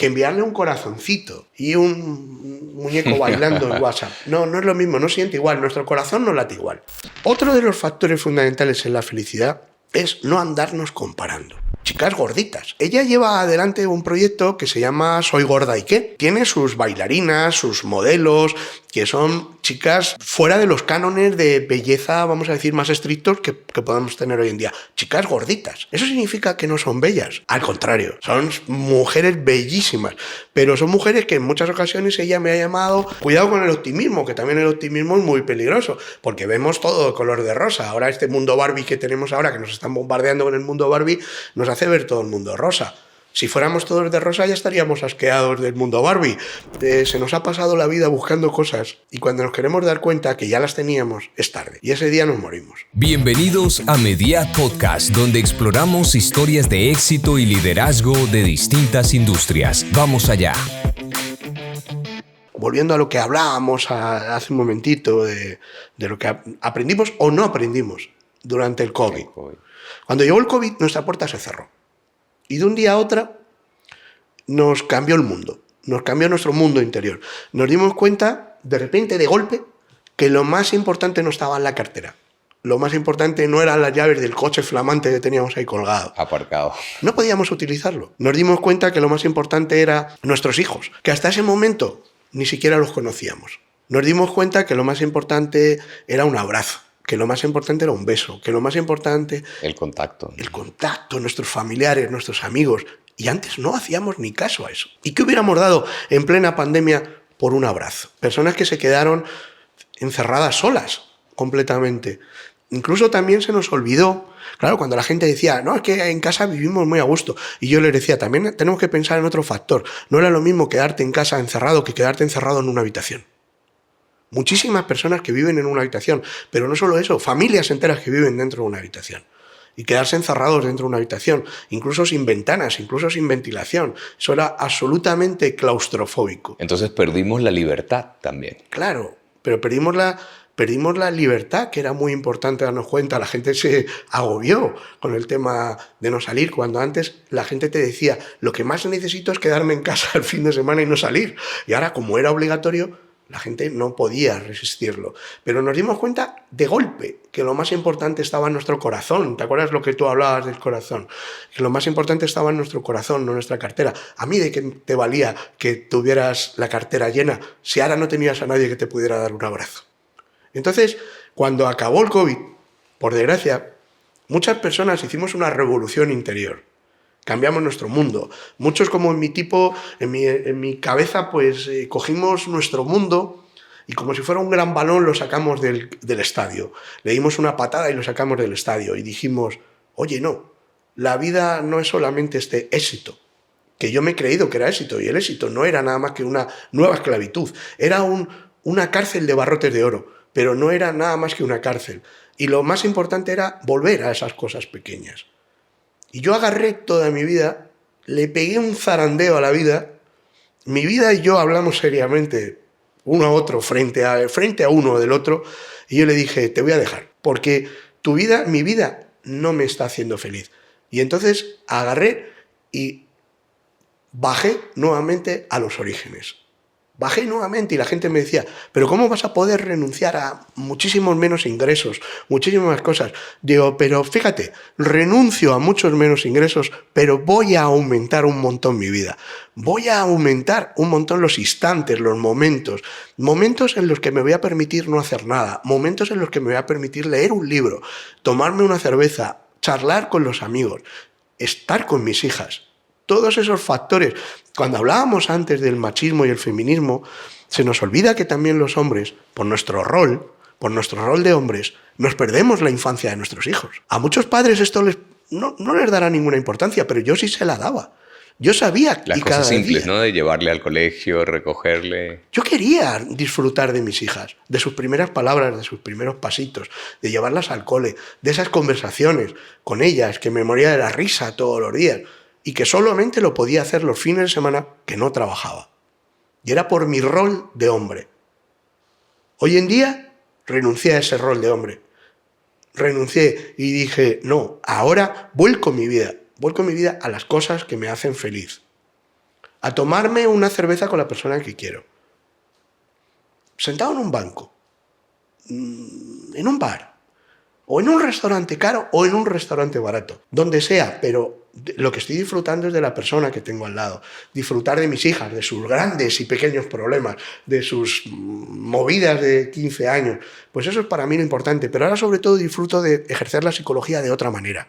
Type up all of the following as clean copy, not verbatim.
que enviarle un corazoncito y un muñeco bailando en WhatsApp. No, no es lo mismo, no siente igual, nuestro corazón no late igual. Otro de los factores fundamentales en la felicidad es no andarnos comparando. Chicas gorditas. Ella lleva adelante un proyecto que se llama Soy Gorda y qué. Tiene sus bailarinas, sus modelos, que son chicas fuera de los cánones de belleza, vamos a decir, más estrictos que podemos tener hoy en día. Chicas gorditas. ¿Eso significa que no son bellas? Al contrario, son mujeres bellísimas, pero son mujeres que en muchas ocasiones ella me ha llamado, cuidado con el optimismo, que también el optimismo es muy peligroso, porque vemos todo de color de rosa. Ahora este mundo Barbie que tenemos ahora, que nos están bombardeando con el mundo Barbie, nos hace ver todo el mundo rosa. Si fuéramos todos de rosa ya estaríamos asqueados del mundo Barbie. Se nos ha pasado la vida buscando cosas y cuando nos queremos dar cuenta que ya las teníamos, es tarde. Y ese día nos morimos. Bienvenidos a Mediat Podcast, donde exploramos historias de éxito y liderazgo de distintas industrias. Vamos allá. Volviendo a lo que hablábamos hace un momentito, de lo que aprendimos o no aprendimos durante el COVID. Cuando llegó el COVID, nuestra puerta se cerró. Y de un día a otro nos cambió el mundo, nos cambió nuestro mundo interior. Nos dimos cuenta, de repente, de golpe, que lo más importante no estaba en la cartera. Lo más importante no eran las llaves del coche flamante que teníamos ahí colgado. Aparcado. No podíamos utilizarlo. Nos dimos cuenta que lo más importante eran nuestros hijos, que hasta ese momento ni siquiera los conocíamos. Nos dimos cuenta que lo más importante era un abrazo, que lo más importante era un beso, que lo más importante... El contacto, nuestros familiares, nuestros amigos. Y antes no hacíamos ni caso a eso. ¿Y qué hubiéramos dado en plena pandemia por un abrazo? Personas que se quedaron encerradas solas completamente. Incluso también se nos olvidó, claro, cuando la gente decía, no, es que en casa vivimos muy a gusto. Y yo les decía, también tenemos que pensar en otro factor. No era lo mismo quedarte en casa encerrado que quedarte encerrado en una habitación. Muchísimas personas que viven en una habitación, pero no solo eso, familias enteras que viven dentro de una habitación. Y quedarse encerrados dentro de una habitación, incluso sin ventanas, incluso sin ventilación. Eso era absolutamente claustrofóbico. Entonces perdimos la libertad también. Claro, pero perdimos la libertad, que era muy importante darnos cuenta. La gente se agobió con el tema de no salir, cuando antes la gente te decía, lo que más necesito es quedarme en casa el fin de semana y no salir. Y ahora, como era obligatorio, la gente no podía resistirlo. Pero nos dimos cuenta de golpe que lo más importante estaba en nuestro corazón. ¿Te acuerdas lo que tú hablabas del corazón? Que lo más importante estaba en nuestro corazón, no en nuestra cartera. ¿A mí de qué te valía que tuvieras la cartera llena si ahora no tenías a nadie que te pudiera dar un abrazo? Entonces, cuando acabó el COVID, por desgracia, muchas personas hicimos una revolución interior. Cambiamos nuestro mundo. Muchos, como en mi tipo, en mi cabeza, pues cogimos nuestro mundo y como si fuera un gran balón lo sacamos del estadio. Le dimos una patada y lo sacamos del estadio y dijimos, oye, no, la vida no es solamente este éxito, que yo me he creído que era éxito, y el éxito no era nada más que una nueva esclavitud, era una cárcel de barrotes de oro, pero no era nada más que una cárcel. Y lo más importante era volver a esas cosas pequeñas. Y yo agarré toda mi vida, le pegué un zarandeo a la vida. Mi vida y yo hablamos seriamente, uno a otro, frente a uno del otro, y yo le dije, te voy a dejar, porque mi vida no me está haciendo feliz. Y entonces agarré y bajé nuevamente a los orígenes. Bajé nuevamente y la gente me decía, pero ¿cómo vas a poder renunciar a muchísimos menos ingresos, muchísimas cosas? Digo, pero fíjate, renuncio a muchos menos ingresos, pero voy a aumentar un montón mi vida. Voy a aumentar un montón los instantes, los momentos en los que me voy a permitir no hacer nada, momentos en los que me voy a permitir leer un libro, tomarme una cerveza, charlar con los amigos, estar con mis hijas. Todos esos factores. Cuando hablábamos antes del machismo y el feminismo, se nos olvida que también los hombres, por nuestro rol de hombres, nos perdemos la infancia de nuestros hijos. A muchos padres esto no les dará ninguna importancia, pero yo sí se la daba. Yo sabía las cosas simples, ¿no? De llevarle al colegio, recogerle. Yo quería disfrutar de mis hijas, de sus primeras palabras, de sus primeros pasitos, de llevarlas al cole, de esas conversaciones con ellas, que me moría de la risa todos los días. Y que solamente lo podía hacer los fines de semana que no trabajaba. Y era por mi rol de hombre. Hoy en día renuncié a ese rol de hombre. Renuncié y dije, no, ahora vuelco mi vida a las cosas que me hacen feliz. a tomarme una cerveza con la persona que quiero. Sentado en un banco, en un bar, o en un restaurante caro o en un restaurante barato, donde sea, pero lo que estoy disfrutando es de la persona que tengo al lado. Disfrutar de mis hijas, de sus grandes y pequeños problemas, de sus movidas de 15 años. Pues eso es para mí lo importante. Pero ahora sobre todo disfruto de ejercer la psicología de otra manera.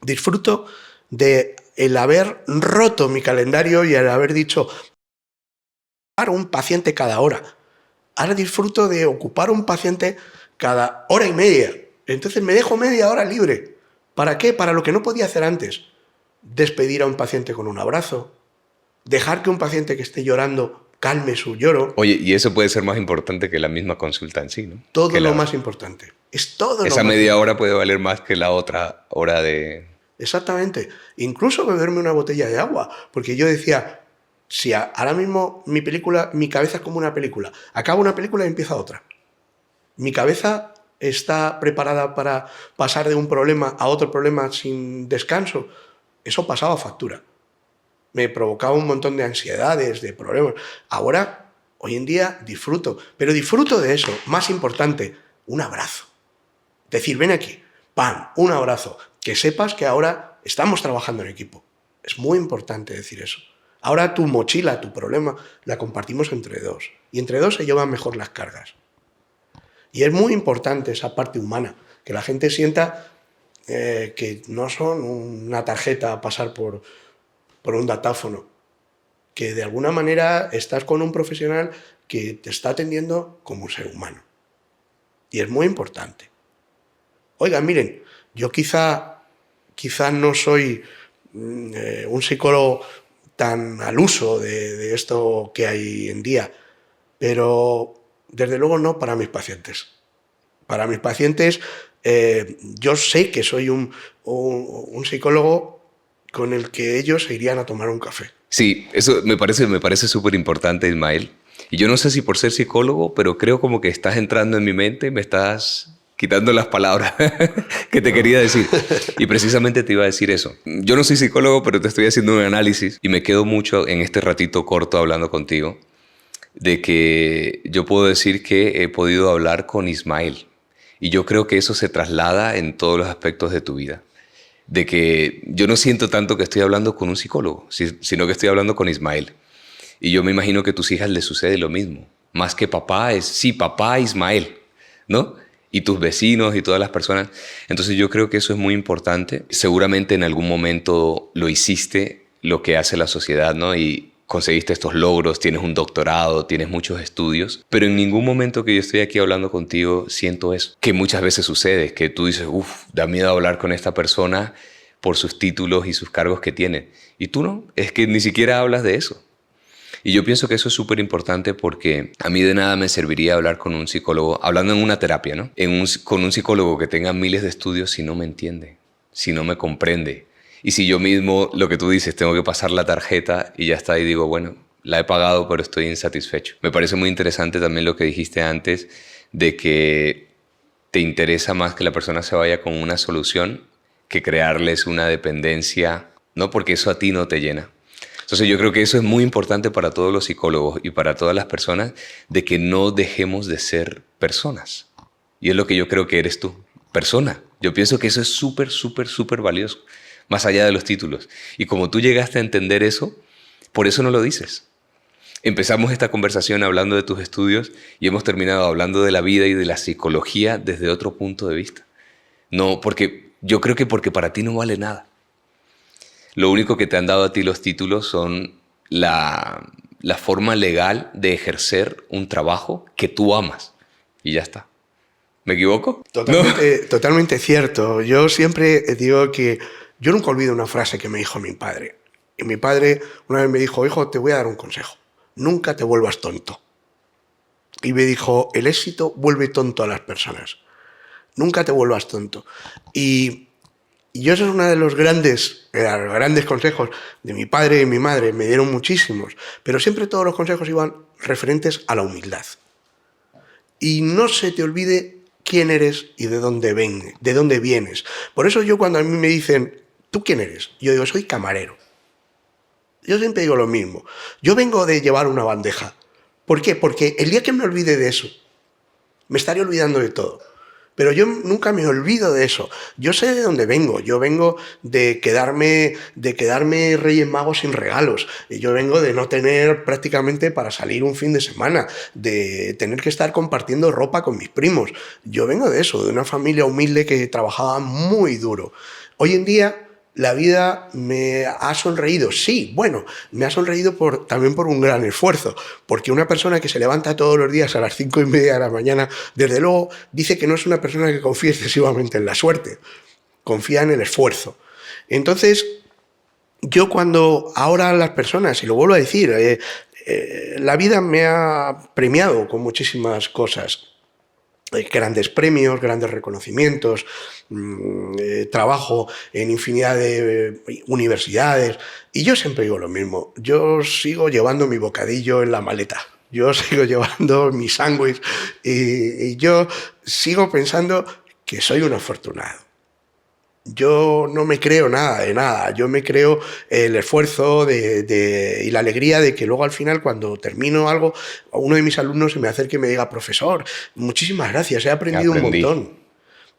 Disfruto de el haber roto mi calendario y el haber dicho para un paciente cada hora. Ahora disfruto de ocupar un paciente cada hora y media. Entonces me dejo media hora libre. ¿Para qué? Para lo que no podía hacer antes. Despedir a un paciente con un abrazo. Dejar que un paciente que esté llorando calme su lloro. Oye, y eso puede ser más importante que la misma consulta en sí, ¿no? Todo lo más importante. Es todo lo más Esa media hora puede valer más que la otra hora de... Exactamente. Incluso beberme una botella de agua. Porque yo decía, si ahora mismo mi cabeza es como una película. Acabo una película y empieza otra. Mi cabeza está preparada para pasar de un problema a otro problema sin descanso. Eso pasaba factura. Me provocaba un montón de ansiedades, de problemas. Ahora, hoy en día, disfruto. Pero disfruto de eso. Más importante, un abrazo. Decir, ven aquí, ¡pam!, un abrazo. Que sepas que ahora estamos trabajando en equipo. Es muy importante decir eso. Ahora tu mochila, tu problema, la compartimos entre dos. Y entre dos se llevan mejor las cargas. Y es muy importante esa parte humana, que la gente sienta que no son una tarjeta a pasar por un datáfono, que de alguna manera estás con un profesional que te está atendiendo como un ser humano. Y es muy importante. Oigan, miren, yo quizá no soy un psicólogo tan al uso de esto que hay en día, pero desde luego no para mis pacientes. Para mis pacientes, yo sé que soy un psicólogo con el que ellos se irían a tomar un café. Sí, eso me parece súper importante, Ismael. Y yo no sé si por ser psicólogo, pero creo como que estás entrando en mi mente, me estás quitando las palabras que te quería decir. Y precisamente te iba a decir eso. Yo no soy psicólogo, pero te estoy haciendo un análisis y me quedo mucho en este ratito corto hablando contigo, de que yo puedo decir que he podido hablar con Ismael. Y yo creo que eso se traslada en todos los aspectos de tu vida. De que yo no siento tanto que estoy hablando con un psicólogo, sino que estoy hablando con Ismael. Y yo me imagino que a tus hijas les sucede lo mismo. Más que papá es, sí, papá Ismael, ¿no? Y tus vecinos y todas las personas. Entonces yo creo que eso es muy importante. Seguramente en algún momento lo hiciste, lo que hace la sociedad, ¿no? Y conseguiste estos logros, tienes un doctorado, tienes muchos estudios, pero en ningún momento que yo estoy aquí hablando contigo siento eso. Que muchas veces sucede, que tú dices, da miedo hablar con esta persona por sus títulos y sus cargos que tiene. Y tú no, es que ni siquiera hablas de eso. Y yo pienso que eso es súper importante porque a mí de nada me serviría hablar con un psicólogo, hablando en una terapia, ¿no? Con un psicólogo que tenga miles de estudios si no me entiende, si no me comprende. Y si yo mismo, lo que tú dices, tengo que pasar la tarjeta y ya está, y digo, bueno, la he pagado, pero estoy insatisfecho. Me parece muy interesante también lo que dijiste antes, de que te interesa más que la persona se vaya con una solución que crearles una dependencia, ¿no? Porque eso a ti no te llena. Entonces yo creo que eso es muy importante para todos los psicólogos y para todas las personas, de que no dejemos de ser personas. Y es lo que yo creo que eres tú, persona. Yo pienso que eso es súper, súper, súper valioso, más allá de los títulos. Y como tú llegaste a entender eso, por eso no lo dices. Empezamos esta conversación hablando de tus estudios y hemos terminado hablando de la vida y de la psicología desde otro punto de vista. No, porque yo creo que porque para ti no vale nada. Lo único que te han dado a ti los títulos son la forma legal de ejercer un trabajo que tú amas. Y ya está. ¿Me equivoco? Totalmente cierto. Yo siempre digo que yo nunca olvido una frase que me dijo mi padre. Y mi padre una vez me dijo, hijo, te voy a dar un consejo. Nunca te vuelvas tonto. Y me dijo, el éxito vuelve tonto a las personas. Nunca te vuelvas tonto. Y yo eso es uno de los grandes consejos de mi padre y mi madre. Me dieron muchísimos. Pero siempre todos los consejos iban referentes a la humildad. Y no se te olvide quién eres y de dónde vienes. Por eso yo cuando a mí me dicen, ¿tú quién eres? Yo digo, soy camarero. Yo siempre digo lo mismo. Yo vengo de llevar una bandeja. ¿Por qué? Porque el día que me olvide de eso, me estaré olvidando de todo. Pero yo nunca me olvido de eso. Yo sé de dónde vengo. Yo vengo de quedarme Reyes Magos sin regalos. Yo vengo de no tener prácticamente para salir un fin de semana, de tener que estar compartiendo ropa con mis primos. Yo vengo de eso, de una familia humilde que trabajaba muy duro. Hoy en día la vida me ha sonreído, sí, bueno, me ha sonreído también por un gran esfuerzo, porque una persona que se levanta todos los días a las 5:30 de la mañana, desde luego dice que no es una persona que confía excesivamente en la suerte, confía en el esfuerzo. Entonces, yo cuando ahora las personas, y lo vuelvo a decir, la vida me ha premiado con muchísimas cosas. Grandes premios, grandes reconocimientos, trabajo en infinidad de universidades, y yo siempre digo lo mismo, yo sigo llevando mi bocadillo en la maleta, yo sigo llevando mi sándwich y yo sigo pensando que soy un afortunado. Yo no me creo nada de nada, yo me creo el esfuerzo y la alegría de que luego al final cuando termino algo, uno de mis alumnos se me acerque y me diga, profesor, muchísimas gracias, he aprendido un montón.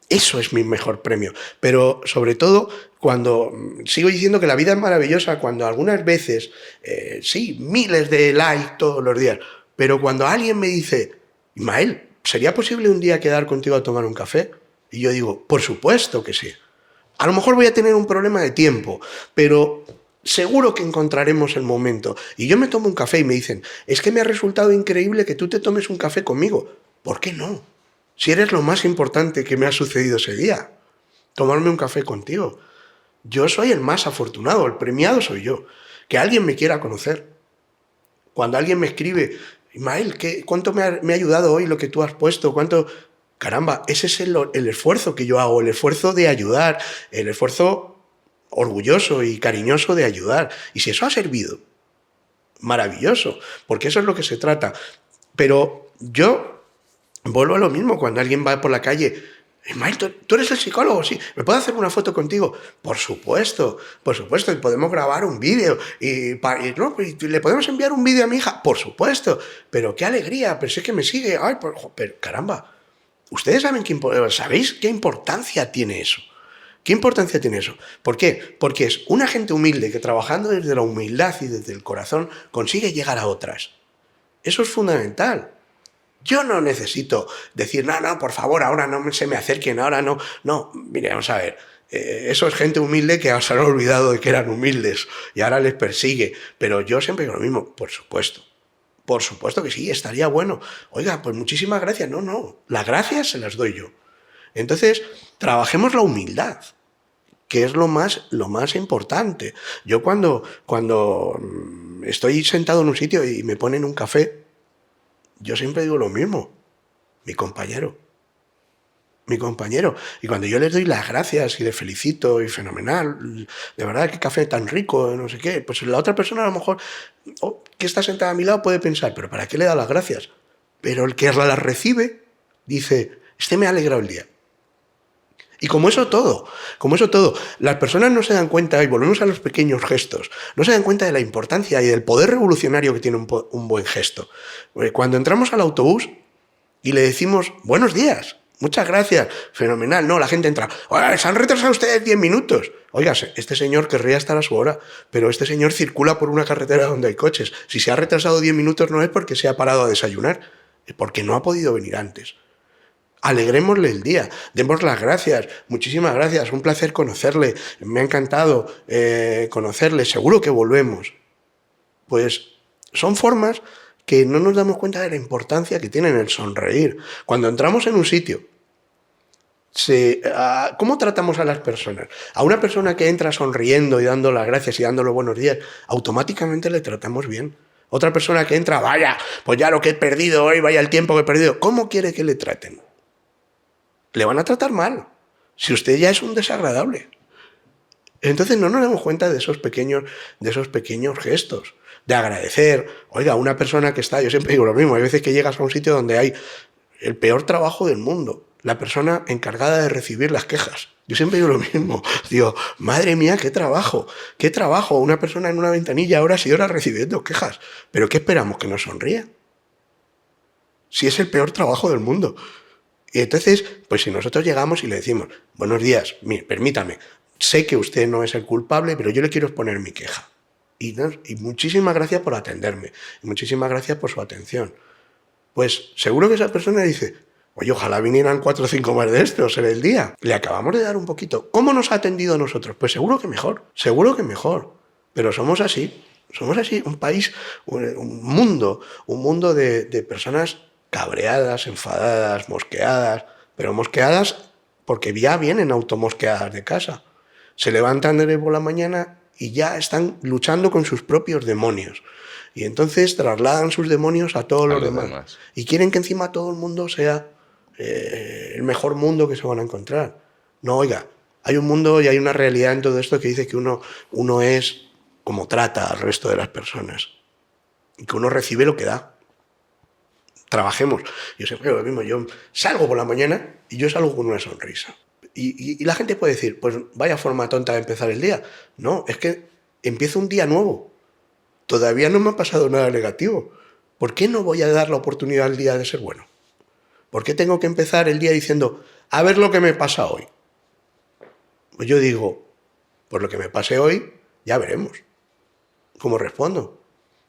Eso es mi mejor premio, pero sobre todo cuando sigo diciendo que la vida es maravillosa, cuando algunas veces, sí, miles de likes todos los días, pero cuando alguien me dice, Ismael, ¿sería posible un día quedar contigo a tomar un café? Y yo digo, por supuesto que sí. A lo mejor voy a tener un problema de tiempo, pero seguro que encontraremos el momento. Y yo me tomo un café y me dicen, es que me ha resultado increíble que tú te tomes un café conmigo. ¿Por qué no? Si eres lo más importante que me ha sucedido ese día, tomarme un café contigo. Yo soy el más afortunado, el premiado soy yo. Que alguien me quiera conocer. Cuando alguien me escribe, Ismael, ¿cuánto me ha ayudado hoy lo que tú has puesto? ¿Cuánto? Caramba, ese es el esfuerzo que yo hago, el esfuerzo de ayudar, el esfuerzo orgulloso y cariñoso de ayudar. Y si eso ha servido, maravilloso, porque eso es lo que se trata. Pero yo vuelvo a lo mismo, cuando alguien va por la calle, Ismael, ¿tú eres el psicólogo? Sí, ¿me puedo hacer una foto contigo? Por supuesto, y podemos grabar un vídeo, y ¿le podemos enviar un vídeo a mi hija? Por supuesto, pero qué alegría, pero si es que me sigue, ay, pero caramba. ¿Ustedes sabéis qué importancia tiene eso? ¿Qué importancia tiene eso? ¿Por qué? Porque es una gente humilde que trabajando desde la humildad y desde el corazón consigue llegar a otras. Eso es fundamental. Yo no necesito decir, no, por favor, ahora no se me acerquen, ahora no. No, mire, vamos a ver. Eso es gente humilde que se han olvidado de que eran humildes y ahora les persigue. Pero yo siempre digo lo mismo, por supuesto. Por supuesto que sí, estaría bueno. Oiga, pues muchísimas gracias. No, las gracias se las doy yo. Entonces, trabajemos la humildad, que es lo más importante. Yo cuando estoy sentado en un sitio y me ponen un café, yo siempre digo lo mismo. Mi compañero. Y cuando yo les doy las gracias y les felicito y fenomenal, de verdad, qué café tan rico, no sé qué, pues la otra persona a lo mejor que está sentada a mi lado puede pensar, pero ¿para qué le da las gracias? Pero el que las recibe dice, me ha alegrado el día. Y como eso todo, las personas no se dan cuenta, y volvemos a los pequeños gestos, no se dan cuenta de la importancia y del poder revolucionario que tiene un buen gesto. Cuando entramos al autobús y le decimos, buenos días, muchas gracias, fenomenal. No, la gente entra, se han retrasado ustedes 10 minutos. Oiga, este señor querría estar a su hora, pero este señor circula por una carretera donde hay coches. Si se ha retrasado 10 minutos no es porque se ha parado a desayunar, es porque no ha podido venir antes. Alegrémosle el día, demos las gracias, muchísimas gracias, un placer conocerle, me ha encantado conocerle, seguro que volvemos. Pues son formas que no nos damos cuenta de la importancia que tiene el sonreír. Cuando entramos en un sitio, ¿cómo tratamos a las personas? A una persona que entra sonriendo y dando las gracias y dándole buenos días, automáticamente le tratamos bien. Otra persona que entra, vaya, pues ya lo que he perdido hoy, vaya el tiempo que he perdido. ¿Cómo quiere que le traten? Le van a tratar mal, si usted ya es un desagradable. Entonces no nos damos cuenta de esos pequeños gestos, de agradecer. Oiga, una persona que está, yo siempre digo lo mismo, hay veces que llegas a un sitio donde hay el peor trabajo del mundo la persona encargada de recibir las quejas. Yo siempre digo lo mismo. Digo, madre mía, qué trabajo. Qué trabajo. Una persona en una ventanilla horas y horas recibiendo quejas. ¿Pero qué esperamos? ¿Que nos sonría? Si es el peor trabajo del mundo. Y entonces, pues si nosotros llegamos y le decimos, buenos días, mire, permítame, sé que usted no es el culpable, pero yo le quiero exponer mi queja. Y muchísimas gracias por atenderme. Y muchísimas gracias por su atención. Pues seguro que esa persona dice, oye, ojalá vinieran 4 o 5 más de estos en el día. Le acabamos de dar un poquito. ¿Cómo nos ha atendido a nosotros? Pues seguro que mejor. Pero somos así. Somos así, un país, un mundo de personas cabreadas, enfadadas, mosqueadas, pero mosqueadas porque ya vienen automosqueadas de casa. Se levantan por la mañana y ya están luchando con sus propios demonios. Y entonces trasladan sus demonios a todos los demás. Y quieren que encima todo el mundo sea el mejor mundo que se van a encontrar. No, oiga, hay un mundo y hay una realidad en todo esto que dice que uno es como trata al resto de las personas. Y que uno recibe lo que da. Trabajemos. Yo siempre digo lo mismo, yo salgo por la mañana y yo salgo con una sonrisa. Y la gente puede decir, pues vaya forma tonta de empezar el día. No, es que empiezo un día nuevo. Todavía no me ha pasado nada negativo. ¿Por qué no voy a dar la oportunidad al día de ser bueno? ¿Por qué tengo que empezar el día diciendo, a ver lo que me pasa hoy? Pues yo digo, por lo que me pase hoy, ya veremos cómo respondo.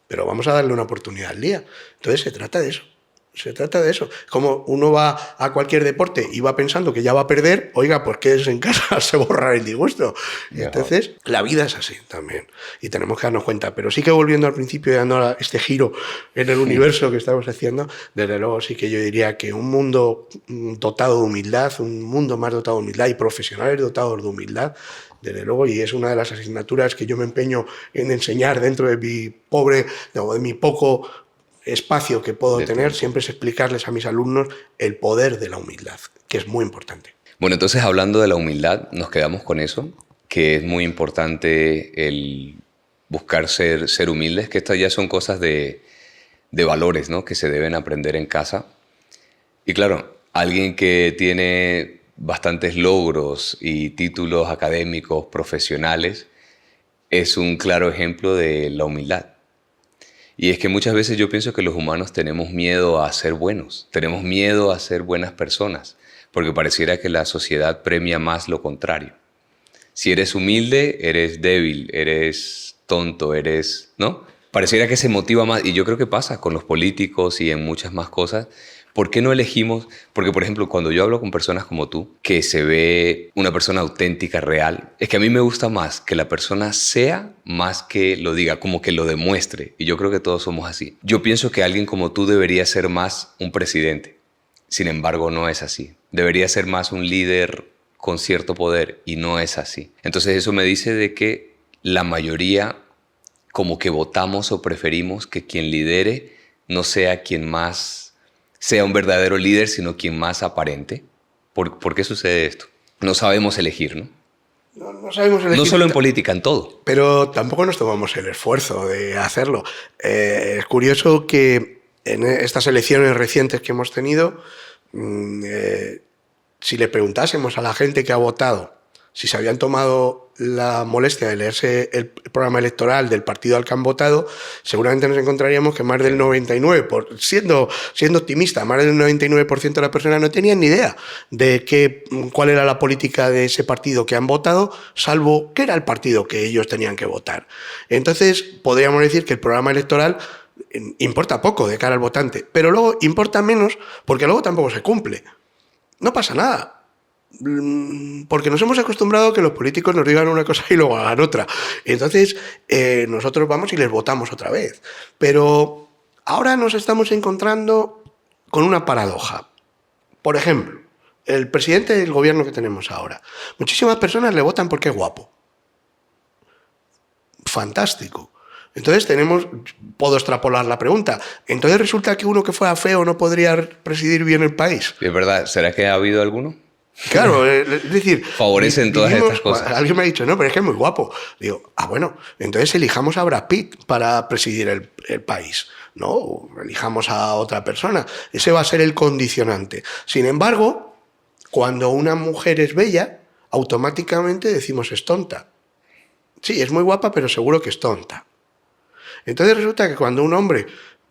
Pero vamos a darle una oportunidad al día. Entonces se trata de eso. Se trata de eso. Como uno va a cualquier deporte y va pensando que ya va a perder, oiga, pues quédese en casa, se borra el disgusto. Entonces, la vida es así también. Y tenemos que darnos cuenta. Pero sí que volviendo al principio y dando este giro en el universo que estamos haciendo, desde luego sí que yo diría que un mundo dotado de humildad, un mundo más dotado de humildad y profesionales dotados de humildad, desde luego, y es una de las asignaturas que yo me empeño en enseñar dentro de mi poco espacio que puedo tener, siempre es explicarles a mis alumnos el poder de la humildad, que es muy importante. Bueno, entonces hablando de la humildad, nos quedamos con eso, que es muy importante el buscar ser humildes, que estas ya son cosas de valores, ¿no?, que se deben aprender en casa. Y claro, alguien que tiene bastantes logros y títulos académicos, profesionales, es un claro ejemplo de la humildad. Y es que muchas veces yo pienso que los humanos tenemos miedo a ser buenos, tenemos miedo a ser buenas personas, porque pareciera que la sociedad premia más lo contrario. Si eres humilde, eres débil, eres tonto, ¿no? Pareciera que se motiva más, y yo creo que pasa con los políticos y en muchas más cosas. ¿Por qué no elegimos? Porque, por ejemplo, cuando yo hablo con personas como tú, que se ve una persona auténtica, real, es que a mí me gusta más que la persona sea más que lo diga, como que lo demuestre. Y yo creo que todos somos así. Yo pienso que alguien como tú debería ser más un presidente. Sin embargo, no es así. Debería ser más un líder con cierto poder y no es así. Entonces eso me dice de que la mayoría como que votamos o preferimos que quien lidere no sea quien más sea un verdadero líder, sino quien más aparente. ¿Por qué sucede esto? No sabemos elegir, ¿no? No sabemos elegir. No solo en política, en todo. Pero tampoco nos tomamos el esfuerzo de hacerlo. Es curioso que en estas elecciones recientes que hemos tenido, si le preguntásemos a la gente que ha votado si se habían tomado la molestia de leerse el programa electoral del partido al que han votado, seguramente nos encontraríamos que más del 99%, siendo optimista, más del 99% de las personas no tenían ni idea de cuál era la política de ese partido que han votado, salvo que era el partido que ellos tenían que votar. Entonces, podríamos decir que el programa electoral importa poco de cara al votante, pero luego importa menos porque luego tampoco se cumple. No pasa nada. Porque nos hemos acostumbrado a que los políticos nos digan una cosa y luego hagan otra. Entonces, nosotros vamos y les votamos otra vez. Pero ahora nos estamos encontrando con una paradoja. Por ejemplo, el presidente del gobierno que tenemos ahora. Muchísimas personas le votan porque es guapo. Fantástico. Entonces puedo extrapolar la pregunta. Entonces resulta que uno que fuera feo no podría presidir bien el país. ¿Es verdad? ¿Será que ha habido alguno? Claro, es decir... Favorecen todas estas cosas. Alguien me ha dicho, no, pero es que es muy guapo. Digo, bueno, entonces elijamos a Brad Pitt para presidir el país. No, elijamos a otra persona. Ese va a ser el condicionante. Sin embargo, cuando una mujer es bella, automáticamente decimos es tonta. Sí, es muy guapa, pero seguro que es tonta. Entonces resulta que cuando un hombre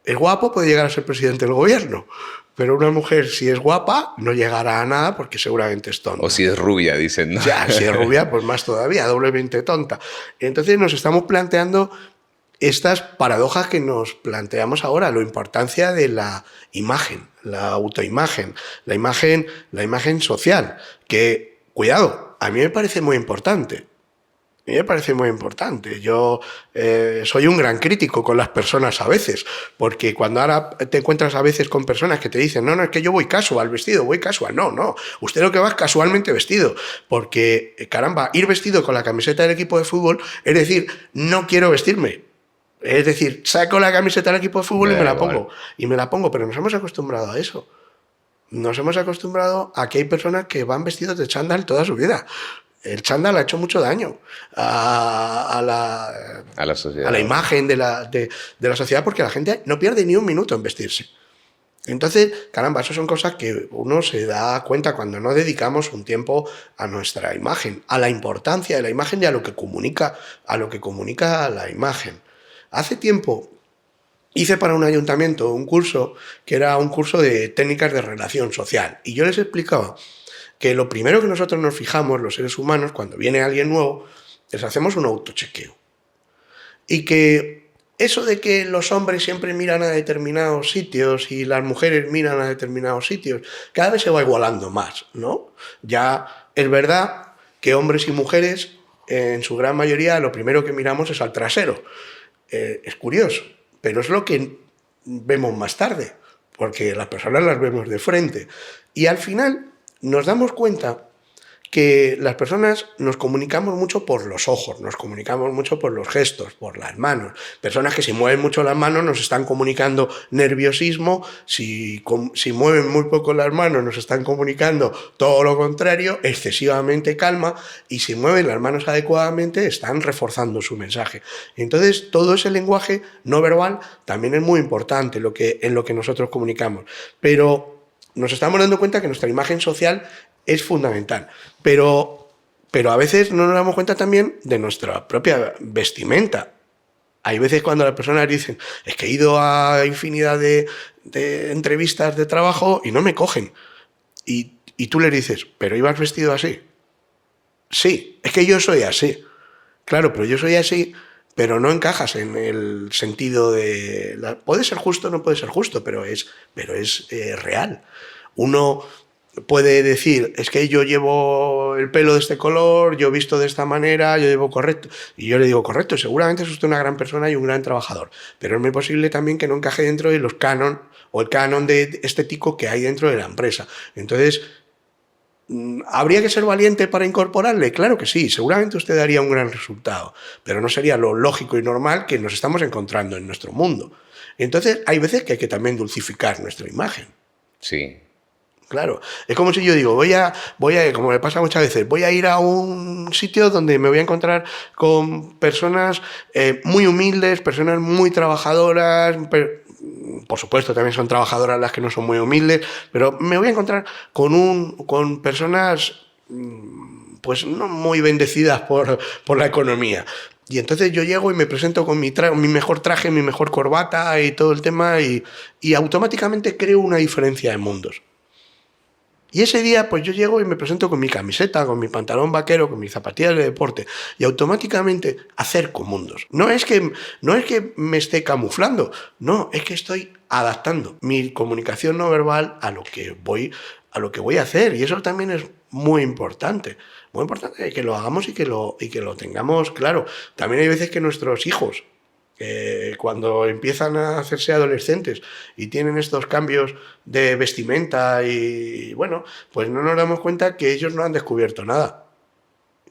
es guapo puede llegar a ser presidente del gobierno, pero una mujer, si es guapa, no llegará a nada porque seguramente es tonta. O si es rubia, dicen, ¿no? Ya, si es rubia, pues más todavía, doblemente tonta. Entonces nos estamos planteando estas paradojas que nos planteamos ahora, la importancia de la imagen, la autoimagen, la imagen social, que, cuidado, a mí me parece muy importante. A mí me parece muy importante. Yo soy un gran crítico con las personas a veces, porque cuando ahora te encuentras a veces con personas que te dicen no, es que yo voy casual vestido, voy casual. No, usted lo que va es casualmente vestido, porque, caramba, ir vestido con la camiseta del equipo de fútbol es decir, no quiero vestirme. Es decir, saco la camiseta del equipo de fútbol y me la pongo. Y me la pongo, pero nos hemos acostumbrado a eso. Nos hemos acostumbrado a que hay personas que van vestidos de chándal toda su vida. El chándal ha hecho mucho daño a la sociedad, a la imagen de la sociedad, porque la gente no pierde ni un minuto en vestirse. Entonces, caramba, eso son cosas que uno se da cuenta cuando no dedicamos un tiempo a nuestra imagen, a la importancia de la imagen y a lo que comunica la imagen. Hace tiempo hice para un ayuntamiento un curso que era un curso de técnicas de relación social, y yo les explicaba que lo primero que nosotros nos fijamos, los seres humanos, cuando viene alguien nuevo, les hacemos un autochequeo. Y que eso de que los hombres siempre miran a determinados sitios y las mujeres miran a determinados sitios, cada vez se va igualando más, ¿no? Ya es verdad que hombres y mujeres, en su gran mayoría, lo primero que miramos es al trasero. Es curioso, pero es lo que vemos más tarde, porque las personas las vemos de frente. Y al final nos damos cuenta que las personas nos comunicamos mucho por los ojos, nos comunicamos mucho por los gestos, por las manos. Personas que si mueven mucho las manos nos están comunicando nerviosismo, si mueven muy poco las manos nos están comunicando todo lo contrario, excesivamente calma, y si mueven las manos adecuadamente están reforzando su mensaje. Entonces todo ese lenguaje no verbal también es muy importante en lo que nosotros comunicamos, pero nos estamos dando cuenta que nuestra imagen social es fundamental, pero a veces no nos damos cuenta también de nuestra propia vestimenta. Hay veces cuando las personas dicen, es que he ido a infinidad de entrevistas de trabajo y no me cogen. Y tú le dices, ¿pero ibas vestido así? Sí, es que yo soy así. Claro, pero yo soy así, pero no encajas en el sentido de... Puede ser justo o no puede ser justo, pero es real. Uno puede decir, es que yo llevo el pelo de este color, yo visto de esta manera, yo llevo correcto. Y yo le digo, correcto, seguramente es usted una gran persona y un gran trabajador, pero es muy posible también que no encaje dentro de los canon o el canon de estético que hay dentro de la empresa. Entonces, ¿habría que ser valiente para incorporarle? Claro que sí, seguramente usted daría un gran resultado, pero no sería lo lógico y normal que nos estamos encontrando en nuestro mundo. Entonces, hay veces que hay que también dulcificar nuestra imagen. Sí. Claro, es como si yo digo, voy a, como me pasa muchas veces, voy a ir a un sitio donde me voy a encontrar con personas muy humildes, personas muy trabajadoras, por supuesto también son trabajadoras las que no son muy humildes, pero me voy a encontrar con personas pues no muy bendecidas por la economía. Y entonces yo llego y me presento con mi mejor traje, mi mejor corbata y todo el tema, y automáticamente creo una diferencia de mundos. Y ese día, pues yo llego y me presento con mi camiseta, con mi pantalón vaquero, con mis zapatillas de deporte, y automáticamente acerco mundos. No es que me esté camuflando, no, es que estoy adaptando mi comunicación no verbal a lo que voy a hacer. Y eso también es muy importante que lo hagamos y que lo tengamos claro. También hay veces que nuestros hijos, cuando empiezan a hacerse adolescentes y tienen estos cambios de vestimenta y bueno, pues no nos damos cuenta que ellos no han descubierto nada,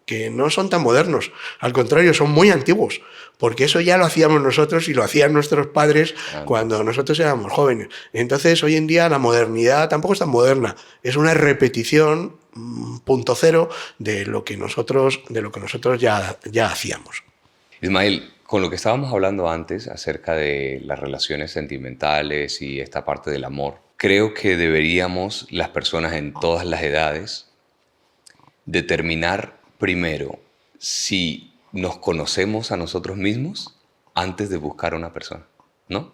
que no son tan modernos, al contrario, son muy antiguos, porque eso ya lo hacíamos nosotros y lo hacían nuestros padres cuando nosotros éramos jóvenes. Entonces hoy en día la modernidad tampoco es tan moderna, es una repetición .0 de lo que nosotros ya hacíamos. Ismael, con lo que estábamos hablando antes acerca de las relaciones sentimentales y esta parte del amor, creo que deberíamos, las personas en todas las edades, determinar primero si nos conocemos a nosotros mismos antes de buscar a una persona, ¿no?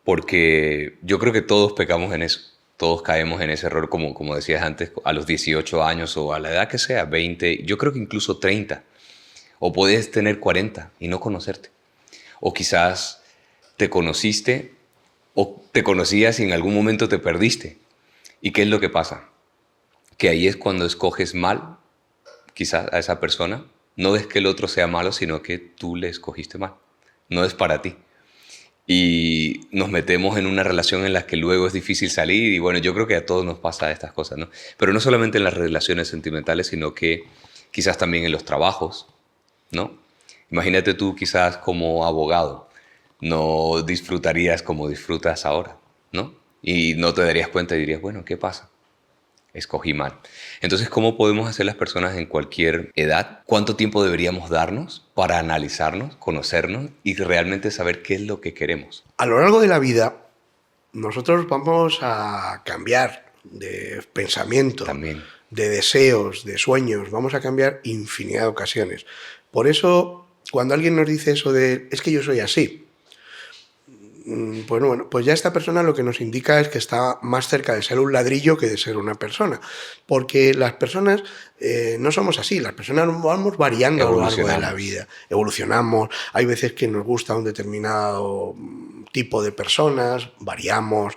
Porque yo creo que todos pecamos en eso. Todos caemos en ese error, como decías antes, a los 18 años o a la edad que sea, 20, yo creo que incluso 30. O puedes tener 40 y no conocerte. O quizás te conociste o te conocías y en algún momento te perdiste. ¿Y qué es lo que pasa? Que ahí es cuando escoges mal, quizás, a esa persona. No es que el otro sea malo, sino que tú le escogiste mal. No es para ti. Y nos metemos en una relación en la que luego es difícil salir. Y bueno, yo creo que a todos nos pasa estas cosas, ¿no? Pero no solamente en las relaciones sentimentales, sino que quizás también en los trabajos, ¿no? Imagínate tú quizás como abogado, no disfrutarías como disfrutas ahora, ¿no? Y no te darías cuenta y dirías, bueno, ¿qué pasa? Escogí mal. Entonces, ¿cómo podemos hacer las personas en cualquier edad? ¿Cuánto tiempo deberíamos darnos para analizarnos, conocernos y realmente saber qué es lo que queremos? A lo largo de la vida, nosotros vamos a cambiar de pensamiento, También. de deseos, de sueños, vamos a cambiar infinidad de ocasiones. Por eso, cuando alguien nos dice eso de, es que yo soy así, pues bueno, pues ya esta persona lo que nos indica es que está más cerca de ser un ladrillo que de ser una persona. Porque las personas no somos así, las personas vamos variando a lo largo de la vida. Evolucionamos, hay veces que nos gusta un determinado tipo de personas, variamos,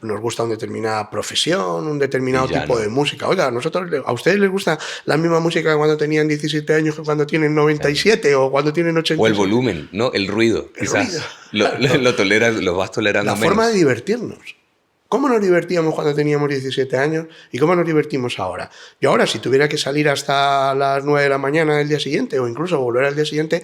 nos gusta una determinada profesión, un determinado tipo de música. Oiga, ¿a ustedes les gusta la misma música cuando tenían 17 años que cuando tienen 97 o cuando tienen 87? O el volumen, ¿no? El ruido, quizás. Lo toleras, lo vas tolerando menos. La forma de divertirnos. ¿Cómo nos divertíamos cuando teníamos 17 años y cómo nos divertimos ahora? Yo ahora, si tuviera que salir hasta las 9 de la mañana del día siguiente o incluso volver al día siguiente,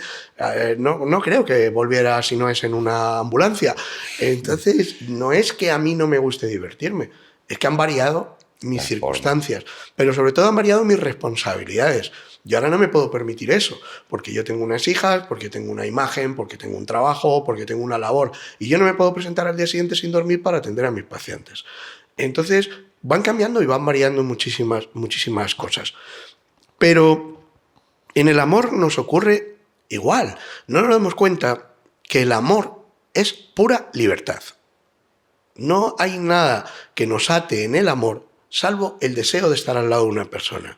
no creo que volviera si no es en una ambulancia. Entonces, no es que a mí no me guste divertirme, es que han variado mis circunstancias, pero sobre todo han variado mis responsabilidades. Yo ahora no me puedo permitir eso, porque yo tengo unas hijas, porque tengo una imagen, porque tengo un trabajo, porque tengo una labor, y yo no me puedo presentar al día siguiente sin dormir para atender a mis pacientes. Entonces, van cambiando y van variando muchísimas cosas. Pero en el amor nos ocurre igual. No nos damos cuenta que el amor es pura libertad. No hay nada que nos ate en el amor, salvo el deseo de estar al lado de una persona.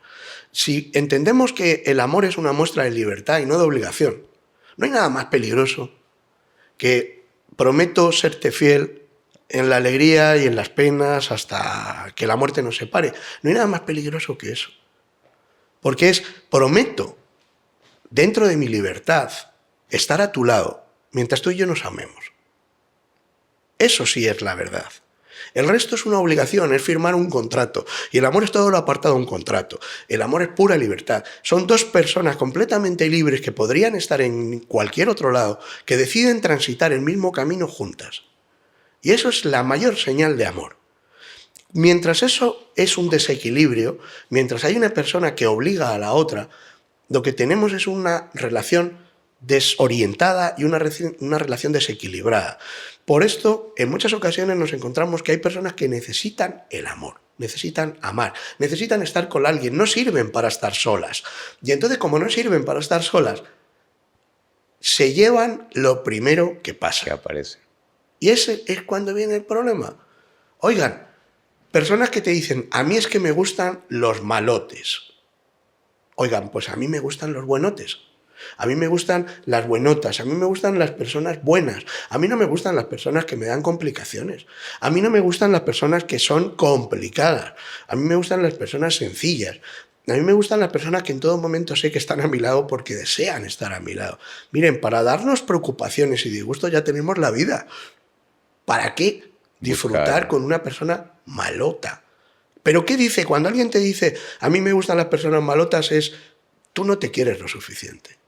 Si entendemos que el amor es una muestra de libertad y no de obligación, no hay nada más peligroso que prometo serte fiel en la alegría y en las penas hasta que la muerte nos separe. No hay nada más peligroso que eso. Porque prometo, dentro de mi libertad, estar a tu lado mientras tú y yo nos amemos. Eso sí es la verdad. El resto es una obligación, es firmar un contrato. Y el amor es todo lo apartado de un contrato. El amor es pura libertad. Son dos personas completamente libres que podrían estar en cualquier otro lado, que deciden transitar el mismo camino juntas. Y eso es la mayor señal de amor. Mientras eso es un desequilibrio, mientras hay una persona que obliga a la otra, lo que tenemos es una relación desorientada y una relación desequilibrada. Por esto, en muchas ocasiones nos encontramos que hay personas que necesitan el amor, necesitan amar, necesitan estar con alguien, no sirven para estar solas. Y entonces, como no sirven para estar solas, se llevan lo primero que pasa. Que aparece. Y ese es cuando viene el problema. Oigan, personas que te dicen, a mí es que me gustan los malotes. Oigan, pues a mí me gustan los buenotes. A mí me gustan las buenotas, a mí me gustan las personas buenas, a mí no me gustan las personas que me dan complicaciones, a mí no me gustan las personas que son complicadas, a mí me gustan las personas sencillas, a mí me gustan las personas que en todo momento sé que están a mi lado porque desean estar a mi lado. Miren, para darnos preocupaciones y disgustos ya tenemos la vida. ¿Para qué disfrutar con una persona malota? ¿Pero qué dice? Cuando alguien te dice, a mí me gustan las personas malotas, es, tú no te quieres lo suficiente.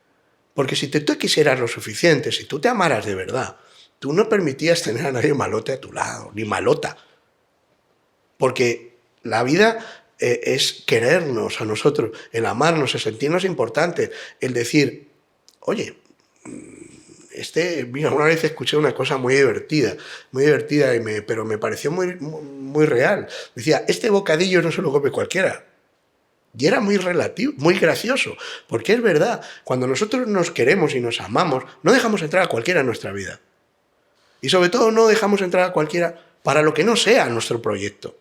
Porque si tú te quisieras lo suficiente, si tú te amaras de verdad, tú no permitías tener a nadie malote a tu lado, ni malota. Porque la vida es querernos a nosotros, el amarnos, el sentirnos importantes, el decir, oye, Mira, una vez escuché una cosa muy divertida, pero me pareció muy real. Decía, este bocadillo no se lo come cualquiera. Y era muy relativo, muy gracioso, porque es verdad, cuando nosotros nos queremos y nos amamos, no dejamos entrar a cualquiera en nuestra vida. Y sobre todo no dejamos entrar a cualquiera para lo que no sea nuestro proyecto.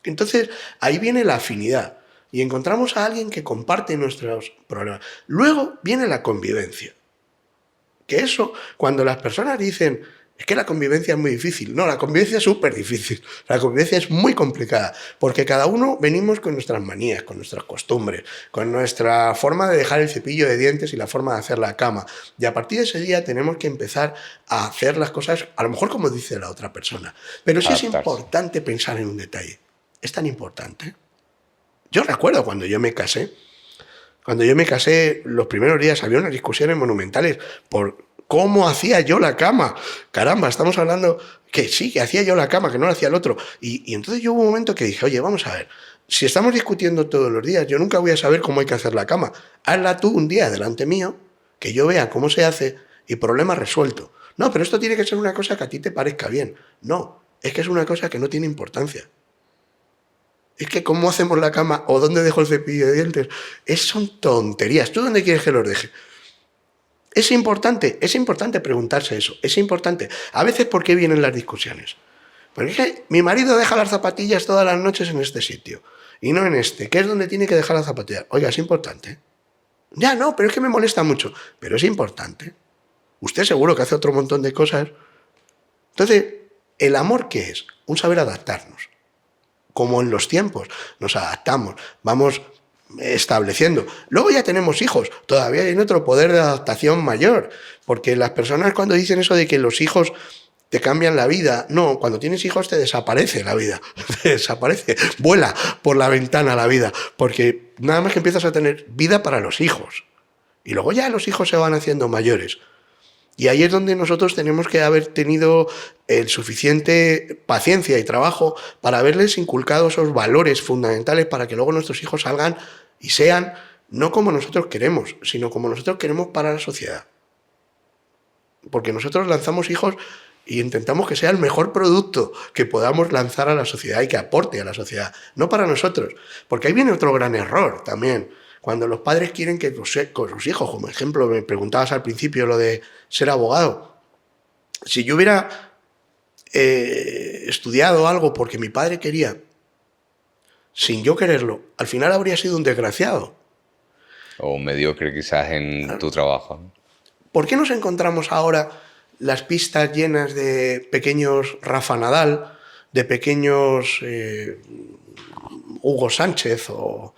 Entonces, ahí viene la afinidad y encontramos a alguien que comparte nuestros problemas. Luego viene la convivencia. Que eso, cuando las personas dicen, es que la convivencia es muy difícil. No, la convivencia es súper difícil. La convivencia es muy complicada, porque cada uno venimos con nuestras manías, con nuestras costumbres, con nuestra forma de dejar el cepillo de dientes y la forma de hacer la cama. Y a partir de ese día tenemos que empezar a hacer las cosas, a lo mejor como dice la otra persona. Pero sí es importante pensar en un detalle. Es tan importante. Yo recuerdo cuando yo me casé, los primeros días había unas discusiones monumentales por cómo hacía yo la cama. Caramba, estamos hablando que sí, que hacía yo la cama, que no la hacía el otro. Y entonces yo hubo un momento que dije, oye, vamos a ver, si estamos discutiendo todos los días, yo nunca voy a saber cómo hay que hacer la cama. Hazla tú un día delante mío, que yo vea cómo se hace y problema resuelto. No, pero esto tiene que ser una cosa que a ti te parezca bien. No, es que es una cosa que no tiene importancia. Es que cómo hacemos la cama o dónde dejo el cepillo de dientes, son tonterías. ¿Tú dónde quieres que los deje? Es importante preguntarse eso, es importante. A veces, ¿por qué vienen las discusiones? Porque es que mi marido deja las zapatillas todas las noches en este sitio y no en este, que es donde tiene que dejar las zapatillas. Oiga, es importante. Ya no, pero es que me molesta mucho. Pero es importante. Usted seguro que hace otro montón de cosas. Entonces, ¿el amor qué es? Un saber adaptarnos. Como en los tiempos, nos adaptamos, vamos estableciendo. Luego ya tenemos hijos, todavía hay otro poder de adaptación mayor, porque las personas cuando dicen eso de que los hijos te cambian la vida, no, cuando tienes hijos te desaparece la vida, te desaparece, vuela por la ventana la vida, porque nada más que empiezas a tener vida para los hijos, y luego ya los hijos se van haciendo mayores. Y ahí es donde nosotros tenemos que haber tenido el suficiente paciencia y trabajo para haberles inculcado esos valores fundamentales para que luego nuestros hijos salgan y sean no como nosotros queremos, sino como nosotros queremos para la sociedad. Porque nosotros lanzamos hijos y intentamos que sea el mejor producto que podamos lanzar a la sociedad y que aporte a la sociedad, no para nosotros. Porque ahí viene otro gran error también. Cuando los padres quieren que con sus hijos, como ejemplo, me preguntabas al principio lo de ser abogado. Si yo hubiera estudiado algo porque mi padre quería, sin yo quererlo, al final habría sido un desgraciado. O mediocre quizás en tu trabajo. ¿Por qué nos encontramos ahora las pistas llenas de pequeños Rafa Nadal, de pequeños Hugo Sánchez o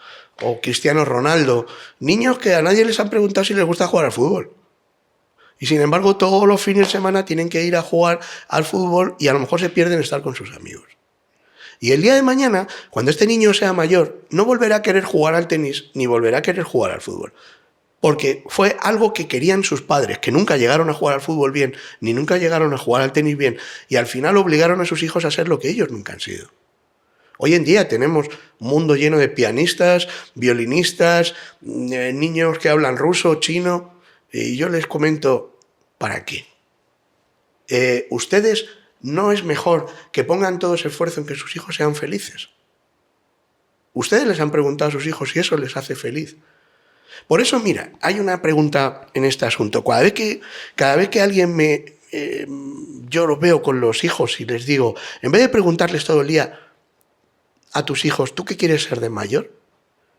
Cristiano Ronaldo, niños que a nadie les han preguntado si les gusta jugar al fútbol? Y sin embargo, todos los fines de semana tienen que ir a jugar al fútbol y a lo mejor se pierden estar con sus amigos. Y el día de mañana, cuando este niño sea mayor, no volverá a querer jugar al tenis ni volverá a querer jugar al fútbol. Porque fue algo que querían sus padres, que nunca llegaron a jugar al fútbol bien, ni nunca llegaron a jugar al tenis bien, y al final obligaron a sus hijos a ser lo que ellos nunca han sido. Hoy en día tenemos un mundo lleno de pianistas, violinistas, niños que hablan ruso, chino, y yo les comento, ¿para qué? Ustedes no es mejor que pongan todo ese esfuerzo en que sus hijos sean felices. Ustedes les han preguntado a sus hijos si eso les hace feliz. Por eso, mira, hay una pregunta en este asunto. Cada vez que alguien yo lo veo con los hijos y les digo, en vez de preguntarles todo el día a tus hijos, ¿tú qué quieres ser de mayor?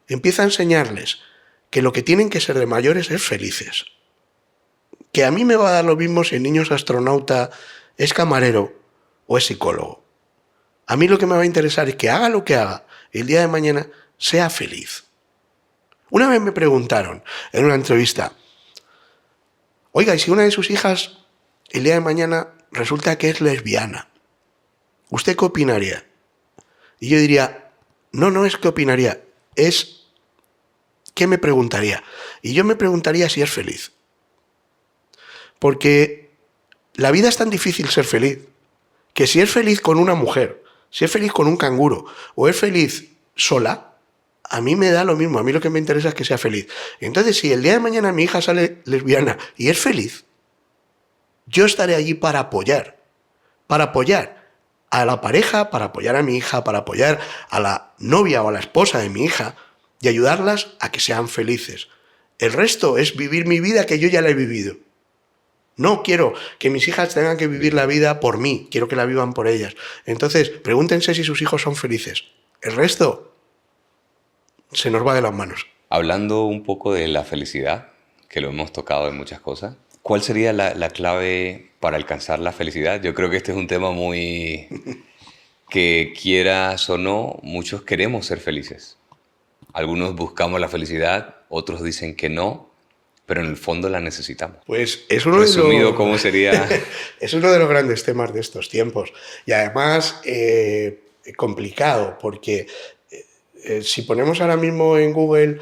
Empieza a enseñarles que lo que tienen que ser de mayores es felices. Que a mí me va a dar lo mismo si el niño es astronauta, es camarero o es psicólogo. A mí lo que me va a interesar es que haga lo que haga, el día de mañana sea feliz. Una vez me preguntaron en una entrevista, oiga, ¿y si una de sus hijas el día de mañana resulta que es lesbiana? ¿Usted qué opinaría? Y yo diría, no es qué opinaría, es qué me preguntaría. Y yo me preguntaría si es feliz. Porque la vida es tan difícil ser feliz, que si es feliz con una mujer, si es feliz con un canguro, o es feliz sola, a mí me da lo mismo. A mí lo que me interesa es que sea feliz. Entonces, si el día de mañana mi hija sale lesbiana y es feliz, yo estaré allí para apoyar a la pareja, para apoyar a mi hija, para apoyar a la novia o a la esposa de mi hija y ayudarlas a que sean felices. El resto es vivir mi vida que yo ya la he vivido. No quiero que mis hijas tengan que vivir la vida por mí, quiero que la vivan por ellas. Entonces, pregúntense si sus hijos son felices. El resto se nos va de las manos. Hablando un poco de la felicidad, que lo hemos tocado en muchas cosas, ¿cuál sería la clave para alcanzar la felicidad? Yo creo que este es un tema muy... que quieras o no, muchos queremos ser felices. Algunos buscamos la felicidad, otros dicen que no, pero en el fondo la necesitamos. Pues es uno Resumido, ¿cómo sería? Es uno de los grandes temas de estos tiempos. Y además complicado, porque si ponemos ahora mismo en Google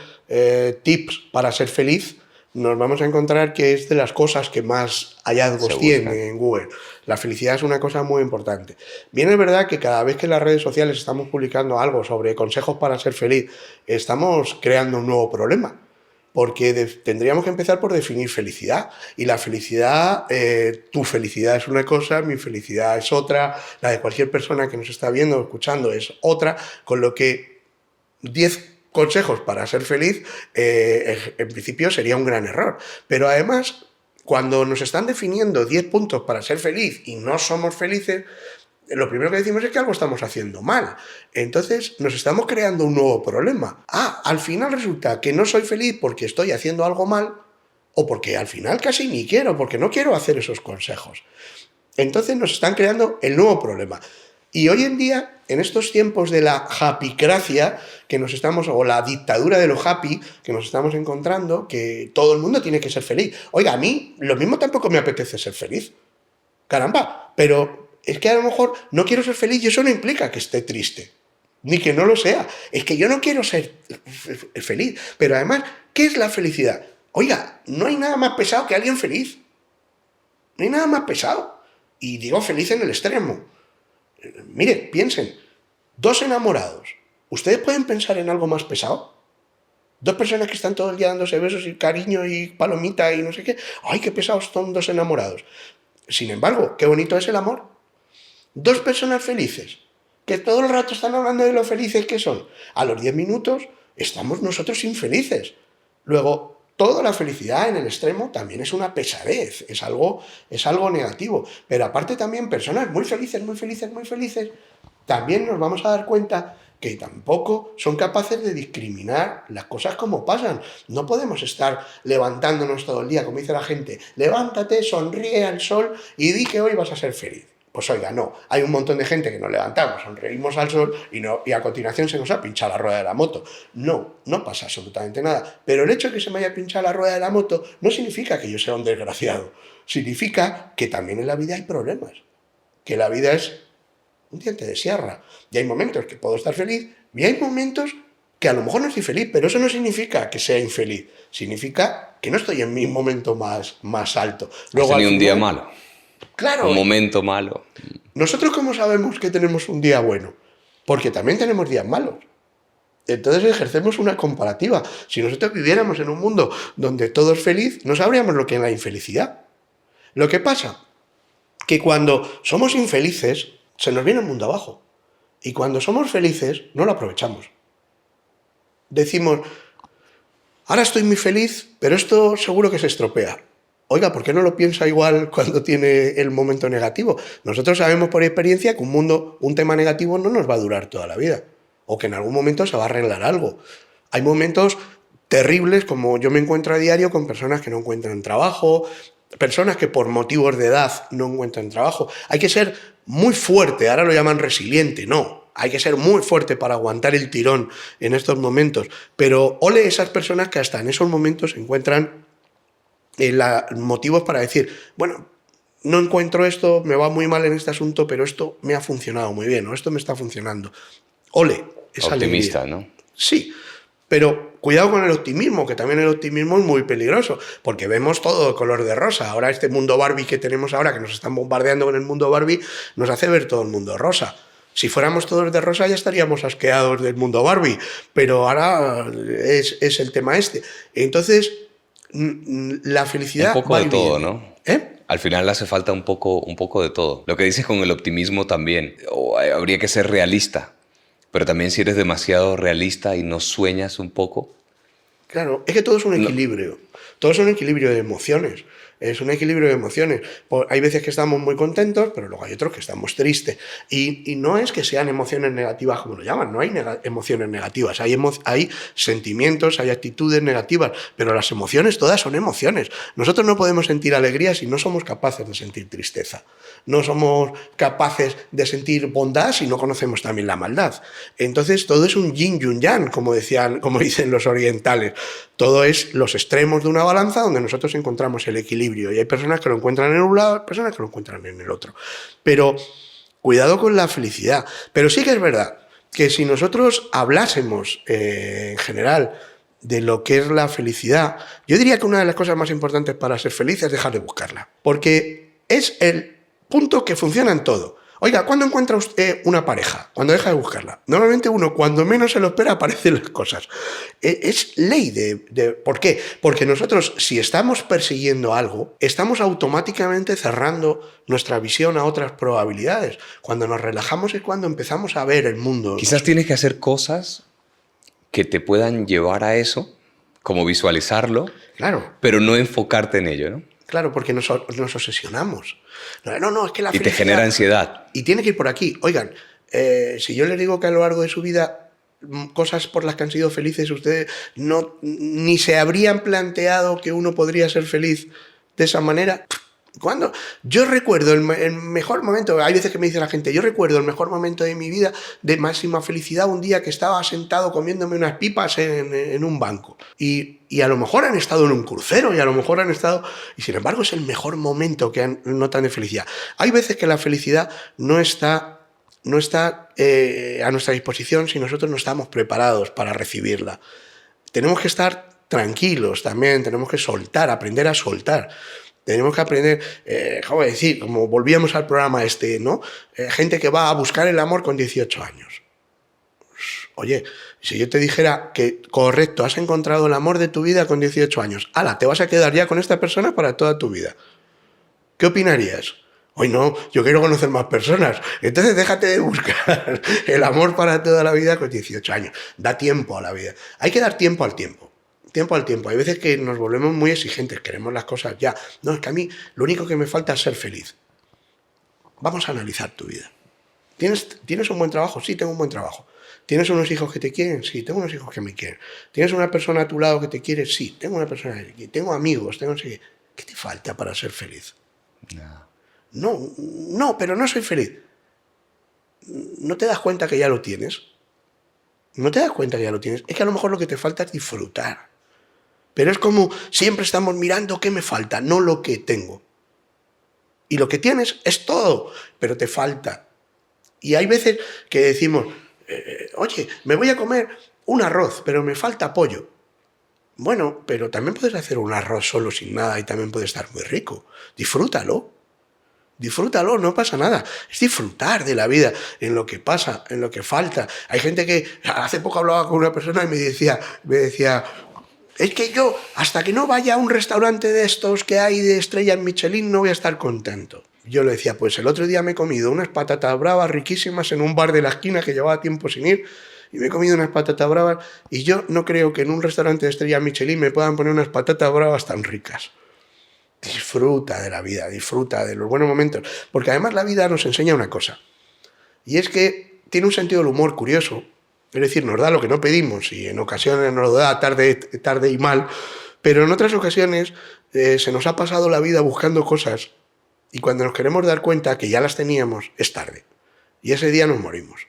tips para ser feliz, nos vamos a encontrar que es de las cosas que más hallazgos tiene en Google. La felicidad es una cosa muy importante. Bien, es verdad que cada vez que en las redes sociales estamos publicando algo sobre consejos para ser feliz, estamos creando un nuevo problema. Porque tendríamos que empezar por definir felicidad. Y la felicidad, tu felicidad es una cosa, mi felicidad es otra, la de cualquier persona que nos está viendo o escuchando es otra, con lo que 10 consejos para ser feliz, en principio sería un gran error. Pero además, cuando nos están definiendo 10 puntos para ser feliz y no somos felices, lo primero que decimos es que algo estamos haciendo mal. Entonces nos estamos creando un nuevo problema. Al final resulta que no soy feliz porque estoy haciendo algo mal o porque al final casi ni quiero, porque no quiero hacer esos consejos. Entonces nos están creando el nuevo problema. Y hoy en día, en estos tiempos de la happycracia que nos estamos, o la dictadura de lo happy que nos estamos encontrando, que todo el mundo tiene que ser feliz. Oiga, a mí lo mismo tampoco me apetece ser feliz. Caramba, pero es que a lo mejor no quiero ser feliz y eso no implica que esté triste, ni que no lo sea. Es que yo no quiero ser feliz. Pero además, ¿qué es la felicidad? Oiga, no hay nada más pesado que alguien feliz. No hay nada más pesado. Y digo feliz en el extremo. Mire, piensen, 2 enamorados. ¿Ustedes pueden pensar en algo más pesado? 2 personas que están todo el día dándose besos y cariño y palomita y no sé qué. ¡Ay, qué pesados son 2 enamorados! Sin embargo, qué bonito es el amor. 2 personas felices, que todo el rato están hablando de lo felices que son. A los 10 minutos estamos nosotros infelices. Luego, toda la felicidad en el extremo también es una pesadez, es algo negativo. Pero aparte también personas muy felices, también nos vamos a dar cuenta que tampoco son capaces de discriminar las cosas como pasan. No podemos estar levantándonos todo el día, como dice la gente, levántate, sonríe al sol y di que hoy vas a ser feliz. Pues oiga, no, hay un montón de gente que nos levantamos, sonreímos al sol y a continuación se nos ha pinchado la rueda de la moto. No pasa absolutamente nada. Pero el hecho de que se me haya pinchado la rueda de la moto no significa que yo sea un desgraciado. Significa que también en la vida hay problemas. Que la vida es un diente de sierra. Y hay momentos que puedo estar feliz y hay momentos que a lo mejor no estoy feliz, pero eso no significa que sea infeliz. Significa que no estoy en mi momento más alto. Luego, ¿has tenido un día malo? Claro. Un momento malo. ¿Nosotros cómo sabemos que tenemos un día bueno? Porque también tenemos días malos. Entonces ejercemos una comparativa. Si nosotros viviéramos en un mundo donde todo es feliz, no sabríamos lo que es la infelicidad. Lo que pasa que cuando somos infelices, se nos viene el mundo abajo. Y cuando somos felices, no lo aprovechamos. Decimos, ahora estoy muy feliz, pero esto seguro que se estropea. Oiga, ¿por qué no lo piensa igual cuando tiene el momento negativo? Nosotros sabemos por experiencia que un tema negativo no nos va a durar toda la vida. O que en algún momento se va a arreglar algo. Hay momentos terribles, como yo me encuentro a diario con personas que no encuentran trabajo, personas que por motivos de edad no encuentran trabajo. Hay que ser muy fuerte, ahora lo llaman resiliente, no. Hay que ser muy fuerte para aguantar el tirón en estos momentos. Pero ole esas personas que hasta en esos momentos encuentran motivos para decir, bueno, no encuentro esto, me va muy mal en este asunto, pero esto me ha funcionado muy bien, o esto me está funcionando. Ole, esa optimista, alegría. ¿no? Sí, pero cuidado con el optimismo, que también el optimismo es muy peligroso, porque vemos todo de color de rosa. Ahora este mundo Barbie que tenemos ahora, que nos están bombardeando con el mundo Barbie, nos hace ver todo el mundo rosa. Si fuéramos todos de rosa ya estaríamos asqueados del mundo Barbie, pero ahora es el tema este. Entonces, la felicidad un poco va de y todo, viene. ¿no? ¿Eh? Al final hace falta un poco de todo. Lo que dices con el optimismo también. Habría que ser realista. Pero también si eres demasiado realista y no sueñas un poco... Claro, es que todo es un equilibrio. Todo es un equilibrio de emociones. Es un equilibrio de emociones. Hay veces que estamos muy contentos, pero luego hay otros que estamos tristes. Y no es que sean emociones negativas, como lo llaman. No hay emociones negativas. Hay sentimientos, hay actitudes negativas. Pero las emociones todas son emociones. Nosotros no podemos sentir alegría si no somos capaces de sentir tristeza. No somos capaces de sentir bondad si no conocemos también la maldad. Entonces todo es un yin y un yang, como dicen los orientales. Todo es los extremos de una balanza donde nosotros encontramos el equilibrio. Y hay personas que lo encuentran en un lado, hay personas que lo encuentran en el otro. Pero cuidado con la felicidad. Pero sí que es verdad que si nosotros hablásemos en general de lo que es la felicidad, yo diría que una de las cosas más importantes para ser feliz es dejar de buscarla. Porque es el punto que funciona en todo. Oiga, ¿cuándo encuentra usted una pareja? Cuando deja de buscarla. Normalmente uno, cuando menos se lo espera, aparecen las cosas. Es ley de... ¿Por qué? Porque nosotros, si estamos persiguiendo algo, estamos automáticamente cerrando nuestra visión a otras probabilidades. Cuando nos relajamos es cuando empezamos a ver el mundo. Quizás tienes que hacer cosas que te puedan llevar a eso, como visualizarlo, claro, pero no enfocarte en ello, ¿no? Claro, porque nos obsesionamos. No, es que la felicidad... Y te genera ansiedad. Y tiene que ir por aquí. Oigan, si yo les digo que a lo largo de su vida cosas por las que han sido felices, ustedes ni se habrían planteado que uno podría ser feliz de esa manera. ¿Cuándo? Yo recuerdo el mejor momento, hay veces que me dice la gente, yo recuerdo el mejor momento de mi vida de máxima felicidad un día que estaba sentado comiéndome unas pipas en un banco. Y a lo mejor han estado en un crucero y a lo mejor han estado... Y sin embargo es el mejor momento que notan de felicidad. Hay veces que la felicidad no está a nuestra disposición si nosotros no estamos preparados para recibirla. Tenemos que estar tranquilos también, tenemos que soltar, aprender a soltar. Tenemos que aprender, como volvíamos al programa ¿no? Gente que va a buscar el amor con 18 años. Oye, si yo te dijera que, correcto, has encontrado el amor de tu vida con 18 años, ¡hala!, te vas a quedar ya con esta persona para toda tu vida. ¿Qué opinarías? Hoy no, yo quiero conocer más personas. Entonces déjate de buscar el amor para toda la vida con 18 años. Da tiempo a la vida. Hay que dar tiempo al tiempo. Tiempo al tiempo. Hay veces que nos volvemos muy exigentes, queremos las cosas ya. No, es que a mí lo único que me falta es ser feliz. Vamos a analizar tu vida. ¿Tienes un buen trabajo? Sí, tengo un buen trabajo. ¿Tienes unos hijos que te quieren? Sí, tengo unos hijos que me quieren. ¿Tienes una persona a tu lado que te quiere? Sí, tengo una persona que te quiere. Tengo amigos, ¿qué te falta para ser feliz? No, pero no soy feliz. ¿No te das cuenta que ya lo tienes? ¿No te das cuenta que ya lo tienes? Es que a lo mejor lo que te falta es disfrutar. Pero es como siempre estamos mirando qué me falta, no lo que tengo. Y lo que tienes es todo, pero te falta. Y hay veces que decimos, oye, me voy a comer un arroz, pero me falta pollo. Bueno, pero también puedes hacer un arroz solo sin nada y también puede estar muy rico. Disfrútalo. Disfrútalo, no pasa nada. Es disfrutar de la vida, en lo que pasa, en lo que falta. Hay gente que... Hace poco hablaba con una persona y me decía, es que yo, hasta que no vaya a un restaurante de estos que hay de estrellas Michelin, no voy a estar contento. Yo le decía, pues el otro día me he comido unas patatas bravas riquísimas en un bar de la esquina que llevaba tiempo sin ir, y me he comido unas patatas bravas, y yo no creo que en un restaurante de estrellas Michelin me puedan poner unas patatas bravas tan ricas. Disfruta de la vida, disfruta de los buenos momentos, porque además la vida nos enseña una cosa, y es que tiene un sentido del humor curioso. Es decir, nos da lo que no pedimos y en ocasiones nos lo da tarde y mal, pero en otras ocasiones se nos ha pasado la vida buscando cosas y cuando nos queremos dar cuenta que ya las teníamos, es tarde. Y ese día nos morimos.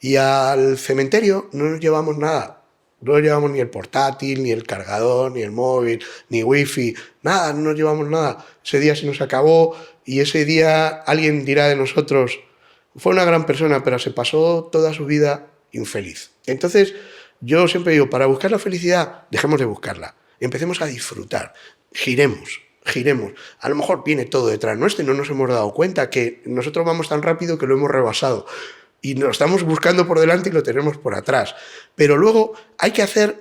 Y al cementerio no nos llevamos nada. No nos llevamos ni el portátil, ni el cargador, ni el móvil, ni wifi, nada, no nos llevamos nada. Ese día se nos acabó y ese día alguien dirá de nosotros, fue una gran persona, pero se pasó toda su vida infeliz. Entonces, yo siempre digo, para buscar la felicidad, dejemos de buscarla. Empecemos a disfrutar. Giremos. A lo mejor viene todo detrás nuestro y no nos hemos dado cuenta que nosotros vamos tan rápido que lo hemos rebasado. Y lo estamos buscando por delante y lo tenemos por atrás. Pero luego hay que hacer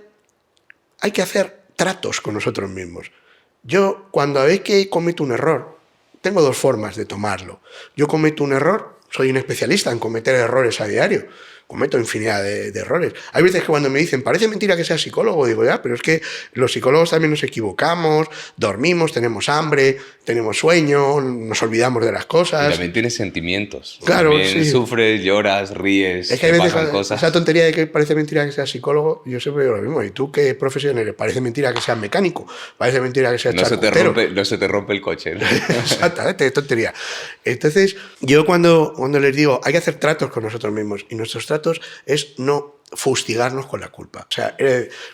tratos con nosotros mismos. Yo, cuando veis que cometo un error, tengo dos formas de tomarlo. Yo cometo un error, soy un especialista en cometer errores a diario. Cometo infinidad de errores. Hay veces que cuando me dicen, parece mentira que seas psicólogo, digo, ya, pero es que los psicólogos también nos equivocamos, dormimos, tenemos hambre, tenemos sueño, nos olvidamos de las cosas. Y también tienes sentimientos. Claro, también sí. sufres, lloras, ríes, Es que hay te veces pasan cosas. esa tontería de que parece mentira que seas psicólogo, yo siempre digo lo mismo. ¿Y tú qué profesión eres? Parece mentira que seas mecánico, parece mentira que seas charcutero. No se te rompe el coche, ¿no? Exactamente, tontería. Entonces, yo cuando les digo, hay que hacer tratos con nosotros mismos, y nuestros tratos es no fustigarnos con la culpa. O sea,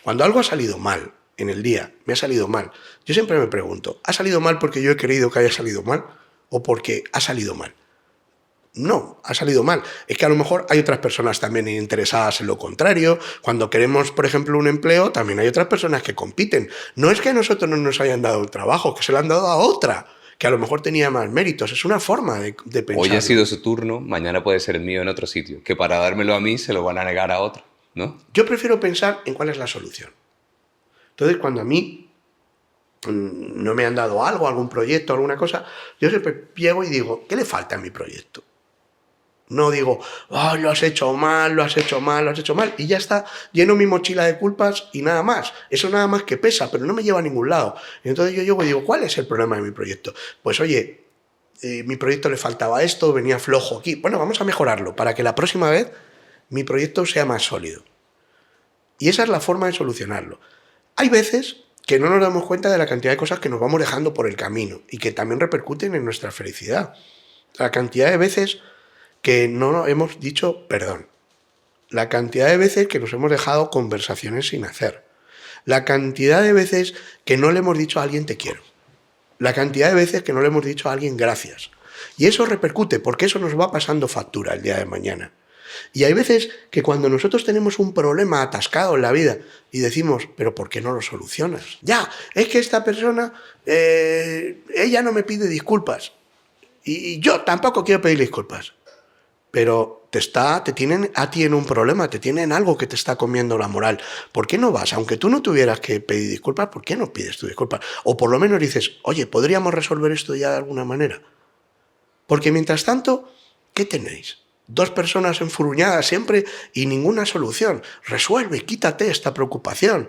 cuando algo ha salido mal en el día, me ha salido mal, yo siempre me pregunto, ¿ha salido mal porque yo he querido que haya salido mal o porque ha salido mal? No, ha salido mal. Es que a lo mejor hay otras personas también interesadas en lo contrario. Cuando queremos, por ejemplo, un empleo, también hay otras personas que compiten. No es que a nosotros no nos hayan dado el trabajo, que se lo han dado a otra, que a lo mejor tenía más méritos. Es una forma de pensar. Hoy ha sido su turno, mañana puede ser el mío en otro sitio. Que para dármelo a mí se lo van a negar a otro, ¿no? Yo prefiero pensar en cuál es la solución. Entonces, cuando a mí no me han dado algo, algún proyecto, alguna cosa, yo siempre llego y digo, ¿qué le falta a mi proyecto? No digo, oh, lo has hecho mal, lo has hecho mal, lo has hecho mal, y ya está, lleno mi mochila de culpas y nada más. Eso nada más que pesa, pero no me lleva a ningún lado. Y entonces yo llego y digo, ¿cuál es el problema de mi proyecto? Pues oye, mi proyecto le faltaba esto, venía flojo aquí. Bueno, vamos a mejorarlo para que la próxima vez mi proyecto sea más sólido. Y esa es la forma de solucionarlo. Hay veces que no nos damos cuenta de la cantidad de cosas que nos vamos dejando por el camino y que también repercuten en nuestra felicidad. La cantidad de veces que no hemos dicho perdón. La cantidad de veces que nos hemos dejado conversaciones sin hacer. La cantidad de veces que no le hemos dicho a alguien te quiero. La cantidad de veces que no le hemos dicho a alguien gracias. Y eso repercute porque eso nos va pasando factura el día de mañana. Y hay veces que cuando nosotros tenemos un problema atascado en la vida y decimos, pero ¿por qué no lo solucionas? Ya, es que esta persona, ella no me pide disculpas. Y yo tampoco quiero pedir disculpas. Pero te tienen a ti en un problema, te tienen algo que te está comiendo la moral. ¿Por qué no vas? Aunque tú no tuvieras que pedir disculpas, ¿por qué no pides tu disculpas? O por lo menos dices, oye, ¿podríamos resolver esto ya de alguna manera? Porque mientras tanto, ¿qué tenéis? Dos personas enfurruñadas siempre y ninguna solución. Resuelve, quítate esta preocupación.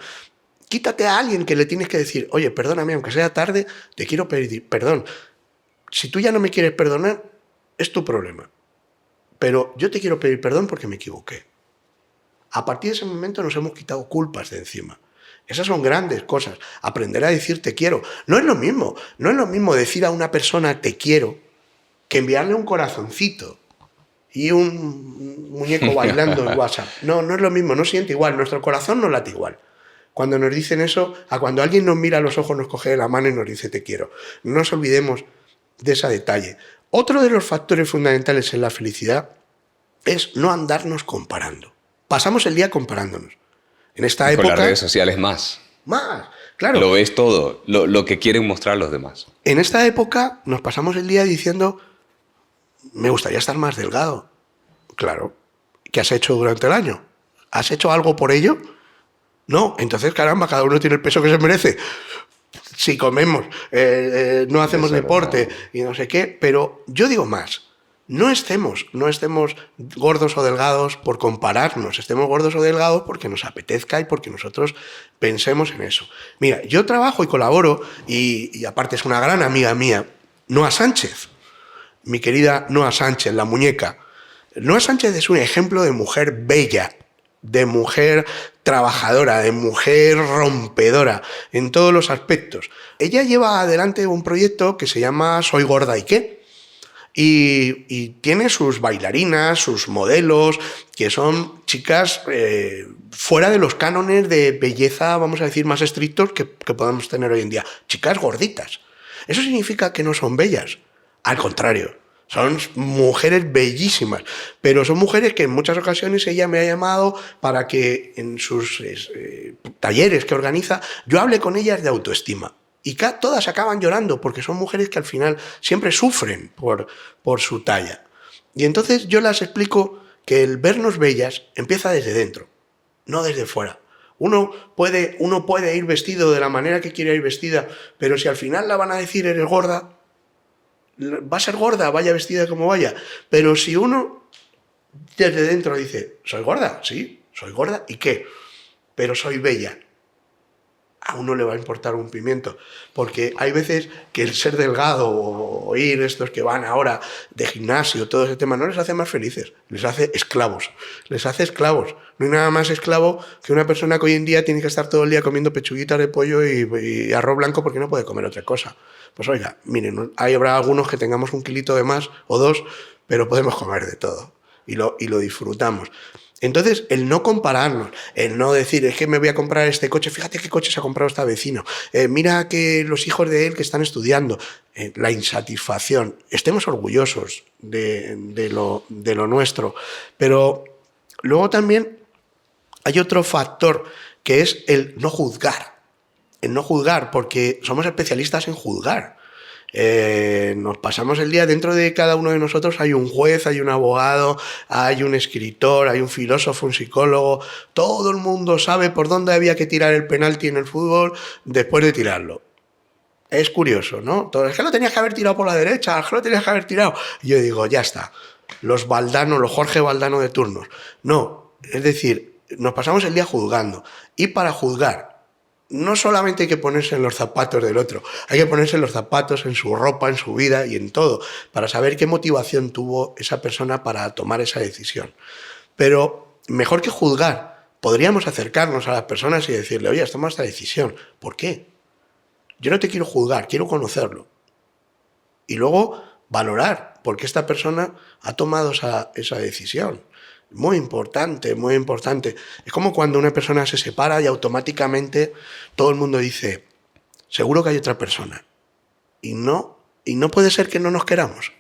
Quítate a alguien que le tienes que decir, oye, perdóname, aunque sea tarde, te quiero pedir perdón. Si tú ya no me quieres perdonar, es tu problema. Pero yo te quiero pedir perdón porque me equivoqué. A partir de ese momento nos hemos quitado culpas de encima. Esas son grandes cosas. Aprender a decir te quiero. No es lo mismo. No es lo mismo decir a una persona te quiero que enviarle un corazoncito y un muñeco bailando en WhatsApp. No, no es lo mismo. No siente igual. Nuestro corazón no late igual. Cuando nos dicen eso, a cuando alguien nos mira a los ojos, nos coge de la mano y nos dice te quiero. No nos olvidemos de ese detalle. Otro de los factores fundamentales en la felicidad es no andarnos comparando. Pasamos el día comparándonos. En esta época... Con las redes sociales más. Más, claro. Lo ves todo, lo que quieren mostrar los demás. En esta época nos pasamos el día diciendo, me gustaría estar más delgado. Claro. ¿Qué has hecho durante el año? ¿Has hecho algo por ello? No. Entonces, caramba, cada uno tiene el peso que se merece. Si comemos, no hacemos deporte y no sé qué, pero yo digo más, no estemos gordos o delgados por compararnos, estemos gordos o delgados porque nos apetezca y porque nosotros pensemos en eso. Mira, yo trabajo y colaboro y aparte es una gran amiga mía, Noa Sánchez, mi querida Noa Sánchez, la muñeca. Noa Sánchez es un ejemplo de mujer bella, de mujer trabajadora, de mujer rompedora, en todos los aspectos. Ella lleva adelante un proyecto que se llama Soy Gorda y qué, y tiene sus bailarinas, sus modelos, que son chicas fuera de los cánones de belleza, vamos a decir, más estrictos que podemos tener hoy en día. Chicas gorditas. ¿Eso significa que no son bellas? Al contrario. Son mujeres bellísimas, pero son mujeres que en muchas ocasiones ella me ha llamado para que en sus talleres que organiza yo hable con ellas de autoestima. Y todas acaban llorando porque son mujeres que al final siempre sufren por su talla. Y entonces yo las explico que el vernos bellas empieza desde dentro, no desde fuera. Uno puede ir vestido de la manera que quiere ir vestida, pero si al final la van a decir eres gorda, va a ser gorda, vaya vestida como vaya. Pero si uno desde dentro dice, soy gorda, sí, soy gorda, ¿y qué? Pero soy bella. A uno le va a importar un pimiento, porque hay veces que el ser delgado o ir estos que van ahora de gimnasio, todo ese tema, no les hace más felices, les hace esclavos, No hay nada más esclavo que una persona que hoy en día tiene que estar todo el día comiendo pechuguitas de pollo y arroz blanco porque no puede comer otra cosa. Pues oiga, miren, habrá algunos que tengamos un kilito de más o dos, pero podemos comer de todo y lo disfrutamos. Entonces, el no compararnos, el no decir, es que me voy a comprar este coche, fíjate qué coche se ha comprado este vecino, mira que los hijos de él que están estudiando, la insatisfacción, estemos orgullosos de lo nuestro, pero luego también hay otro factor que es el no juzgar, porque somos especialistas en juzgar. Nos pasamos el día, dentro de cada uno de nosotros hay un juez, hay un abogado, hay un escritor, hay un filósofo, un psicólogo. Todo el mundo sabe por dónde había que tirar el penalti en el fútbol después de tirarlo. Es curioso, ¿no? Es que lo tenías que haber tirado por la derecha, es que lo tenías que haber tirado. Y yo digo, ya está. Los Valdano, los Jorge Valdano de turnos. No, es decir, nos pasamos el día juzgando. Y para juzgar, no solamente hay que ponerse en los zapatos del otro, hay que ponerse en los zapatos, en su ropa, en su vida y en todo, para saber qué motivación tuvo esa persona para tomar esa decisión. Pero mejor que juzgar, podríamos acercarnos a las personas y decirle, oye, has tomado esta decisión, ¿por qué? Yo no te quiero juzgar, quiero conocerlo. Y luego valorar por qué esta persona ha tomado esa decisión. Muy importante, muy importante. Es como cuando una persona se separa y automáticamente todo el mundo dice, seguro que hay otra persona. Y no puede ser que no nos queramos.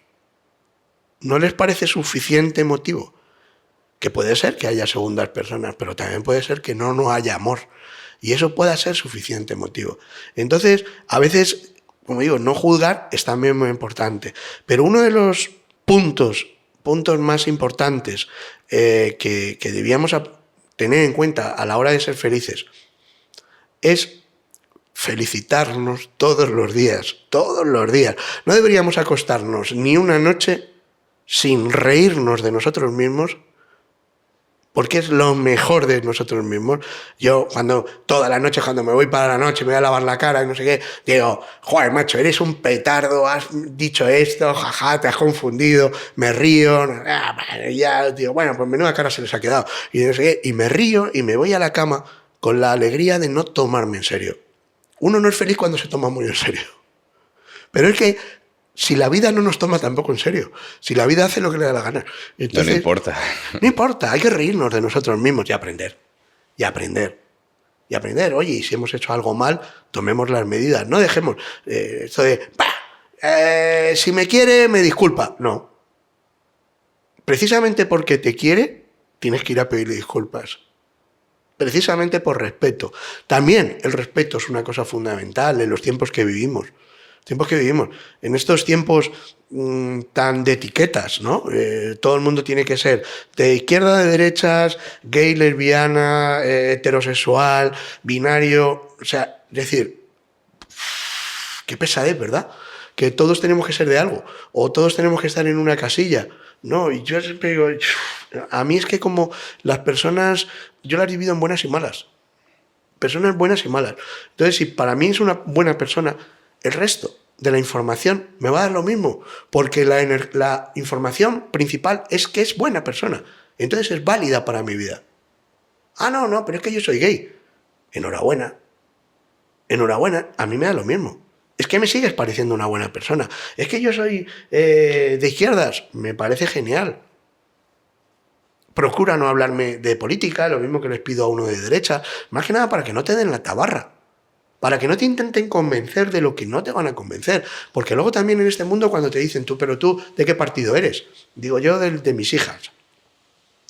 ¿No les parece suficiente motivo? Que puede ser que haya segundas personas, pero también puede ser que no haya amor. Y eso puede ser suficiente motivo. Entonces, a veces, como digo, no juzgar es también muy importante. Pero uno de los puntos más importantes que debíamos tener en cuenta a la hora de ser felices es felicitarnos todos los días. No deberíamos acostarnos ni una noche sin reírnos de nosotros mismos, porque es lo mejor de nosotros mismos. Yo toda la noche, cuando me voy para la noche, me voy a lavar la cara y no sé qué, digo, joder, macho, eres un petardo, has dicho esto, jaja, te has confundido, me río, ya, digo, bueno, pues menuda cara se les ha quedado, y no sé qué, y me río y me voy a la cama con la alegría de no tomarme en serio. Uno no es feliz cuando se toma muy en serio. Pero es que si la vida no nos toma tampoco en serio, si la vida hace lo que le da la gana. Entonces, no importa. No importa, hay que reírnos de nosotros mismos y aprender. Oye, y si hemos hecho algo mal, tomemos las medidas. No dejemos esto de, si me quiere, me disculpa. No. Precisamente porque te quiere, tienes que ir a pedirle disculpas. Precisamente por respeto. También el respeto es una cosa fundamental en los tiempos que vivimos. En estos tiempos tan de etiquetas, ¿no? Todo el mundo tiene que ser de izquierda, de derechas, gay, lesbiana, heterosexual, binario. O sea, es decir, qué pesadez, ¿verdad? Que todos tenemos que ser de algo, o todos tenemos que estar en una casilla. No, y yo siempre digo, a mí es que como las personas, yo las divido en buenas y malas. Personas buenas y malas. Entonces, si para mí es una buena persona, el resto de la información me va a dar lo mismo, porque la información principal es que es buena persona. Entonces es válida para mi vida. No, pero es que yo soy gay. Enhorabuena, a mí me da lo mismo. Es que me sigues pareciendo una buena persona. Es que yo soy de izquierdas, me parece genial. Procura no hablarme de política, lo mismo que les pido a uno de derecha, más que nada para que no te den la tabarra. Para que no te intenten convencer de lo que no te van a convencer. Porque luego también en este mundo cuando te dicen, pero tú, ¿de qué partido eres? Digo, yo de mis hijas.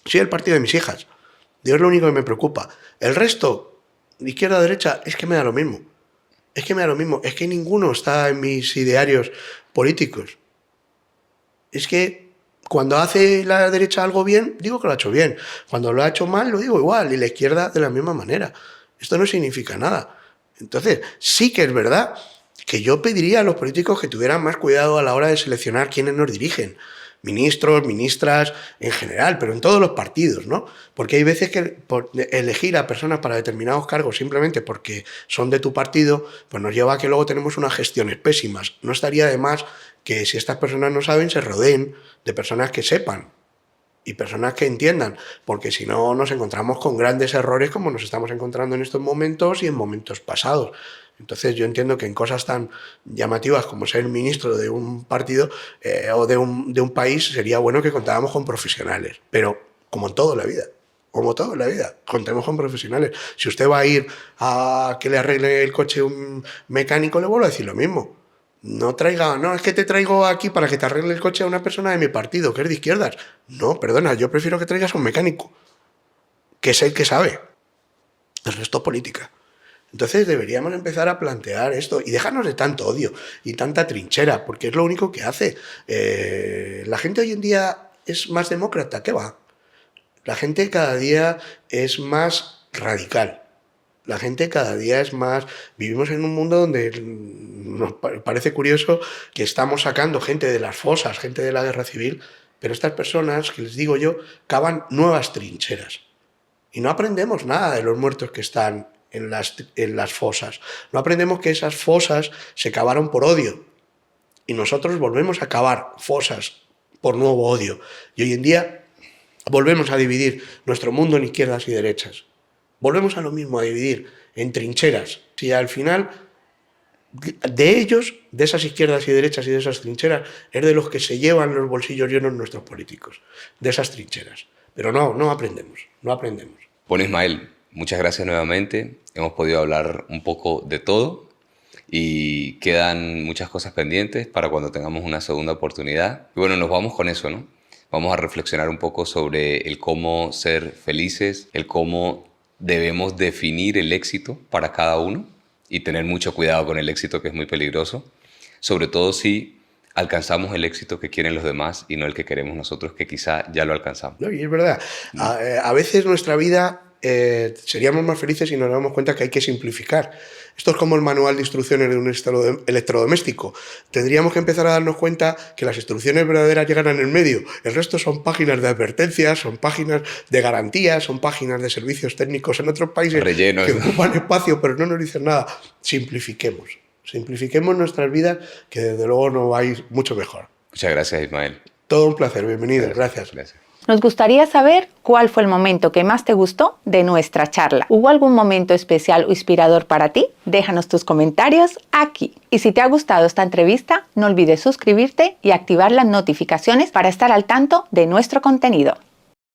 Soy el partido de mis hijas. Dios es lo único que me preocupa. El resto, izquierda o derecha, es que me da lo mismo. Es que ninguno está en mis idearios políticos. Es que Cuando hace la derecha algo bien, digo que lo ha hecho bien. Cuando lo ha hecho mal, lo digo igual. Y la izquierda de la misma manera. Esto no significa nada. Entonces, sí que es verdad que yo pediría a los políticos que tuvieran más cuidado a la hora de seleccionar quiénes nos dirigen. Ministros, ministras, en general, pero en todos los partidos, ¿no? Porque hay veces que por elegir a personas para determinados cargos simplemente porque son de tu partido, pues nos lleva a que luego tenemos unas gestiones pésimas. No estaría de más que si estas personas no saben, se rodeen de personas que sepan y personas que entiendan, porque si no nos encontramos con grandes errores como nos estamos encontrando en estos momentos y en momentos pasados. Entonces yo entiendo que en cosas tan llamativas como ser ministro de un partido o de un país sería bueno que contáramos con profesionales, pero como en toda la vida. Como todo en la vida, contemos con profesionales. Si usted va a ir a que le arregle el coche un mecánico, le vuelvo a decir lo mismo. No traiga, no, es que te traigo aquí para que te arregle el coche a una persona de mi partido, que es de izquierdas. No, perdona, yo prefiero que traigas a un mecánico, que es el que sabe. El resto es política. Entonces deberíamos empezar a plantear esto y dejarnos de tanto odio y tanta trinchera, porque es lo único que hace. La gente hoy en día es más demócrata, ¿qué va? La gente cada día es más radical. La gente cada día es más... Vivimos en un mundo donde nos parece curioso que estamos sacando gente de las fosas, gente de la guerra civil, pero estas personas, que les digo yo, cavan nuevas trincheras. Y no aprendemos nada de los muertos que están en las fosas. No aprendemos que esas fosas se cavaron por odio. Y nosotros volvemos a cavar fosas por nuevo odio. Y hoy en día volvemos a dividir nuestro mundo en izquierdas y derechas. Volvemos a lo mismo, a dividir en trincheras. Si al final de ellos, de esas izquierdas y derechas y de esas trincheras, es de los que se llevan los bolsillos llenos nuestros políticos, de esas trincheras. Pero no aprendemos, no aprendemos. Bueno, Ismael, muchas gracias nuevamente. Hemos podido hablar un poco de todo y quedan muchas cosas pendientes para cuando tengamos una segunda oportunidad. Y bueno, nos vamos con eso, ¿no? Vamos a reflexionar un poco sobre el cómo ser felices, el cómo debemos definir el éxito para cada uno y tener mucho cuidado con el éxito, que es muy peligroso, sobre todo si alcanzamos el éxito que quieren los demás y no el que queremos nosotros, que quizá ya lo alcanzamos. No, y es verdad, a veces nuestra vida seríamos más felices si nos damos cuenta que hay que simplificar. Esto es como el manual de instrucciones de un electrodoméstico. Tendríamos que empezar a darnos cuenta que las instrucciones verdaderas llegan en el medio. El resto son páginas de advertencias, son páginas de garantías, son páginas de servicios técnicos en otros países rellenos, que ocupan espacio pero no nos dicen nada. Simplifiquemos nuestras vidas, que desde luego nos va a ir mucho mejor. Muchas gracias, Ismael. Todo un placer, bienvenido, gracias. Nos gustaría saber cuál fue el momento que más te gustó de nuestra charla. ¿Hubo algún momento especial o inspirador para ti? Déjanos tus comentarios aquí. Y si te ha gustado esta entrevista, no olvides suscribirte y activar las notificaciones para estar al tanto de nuestro contenido.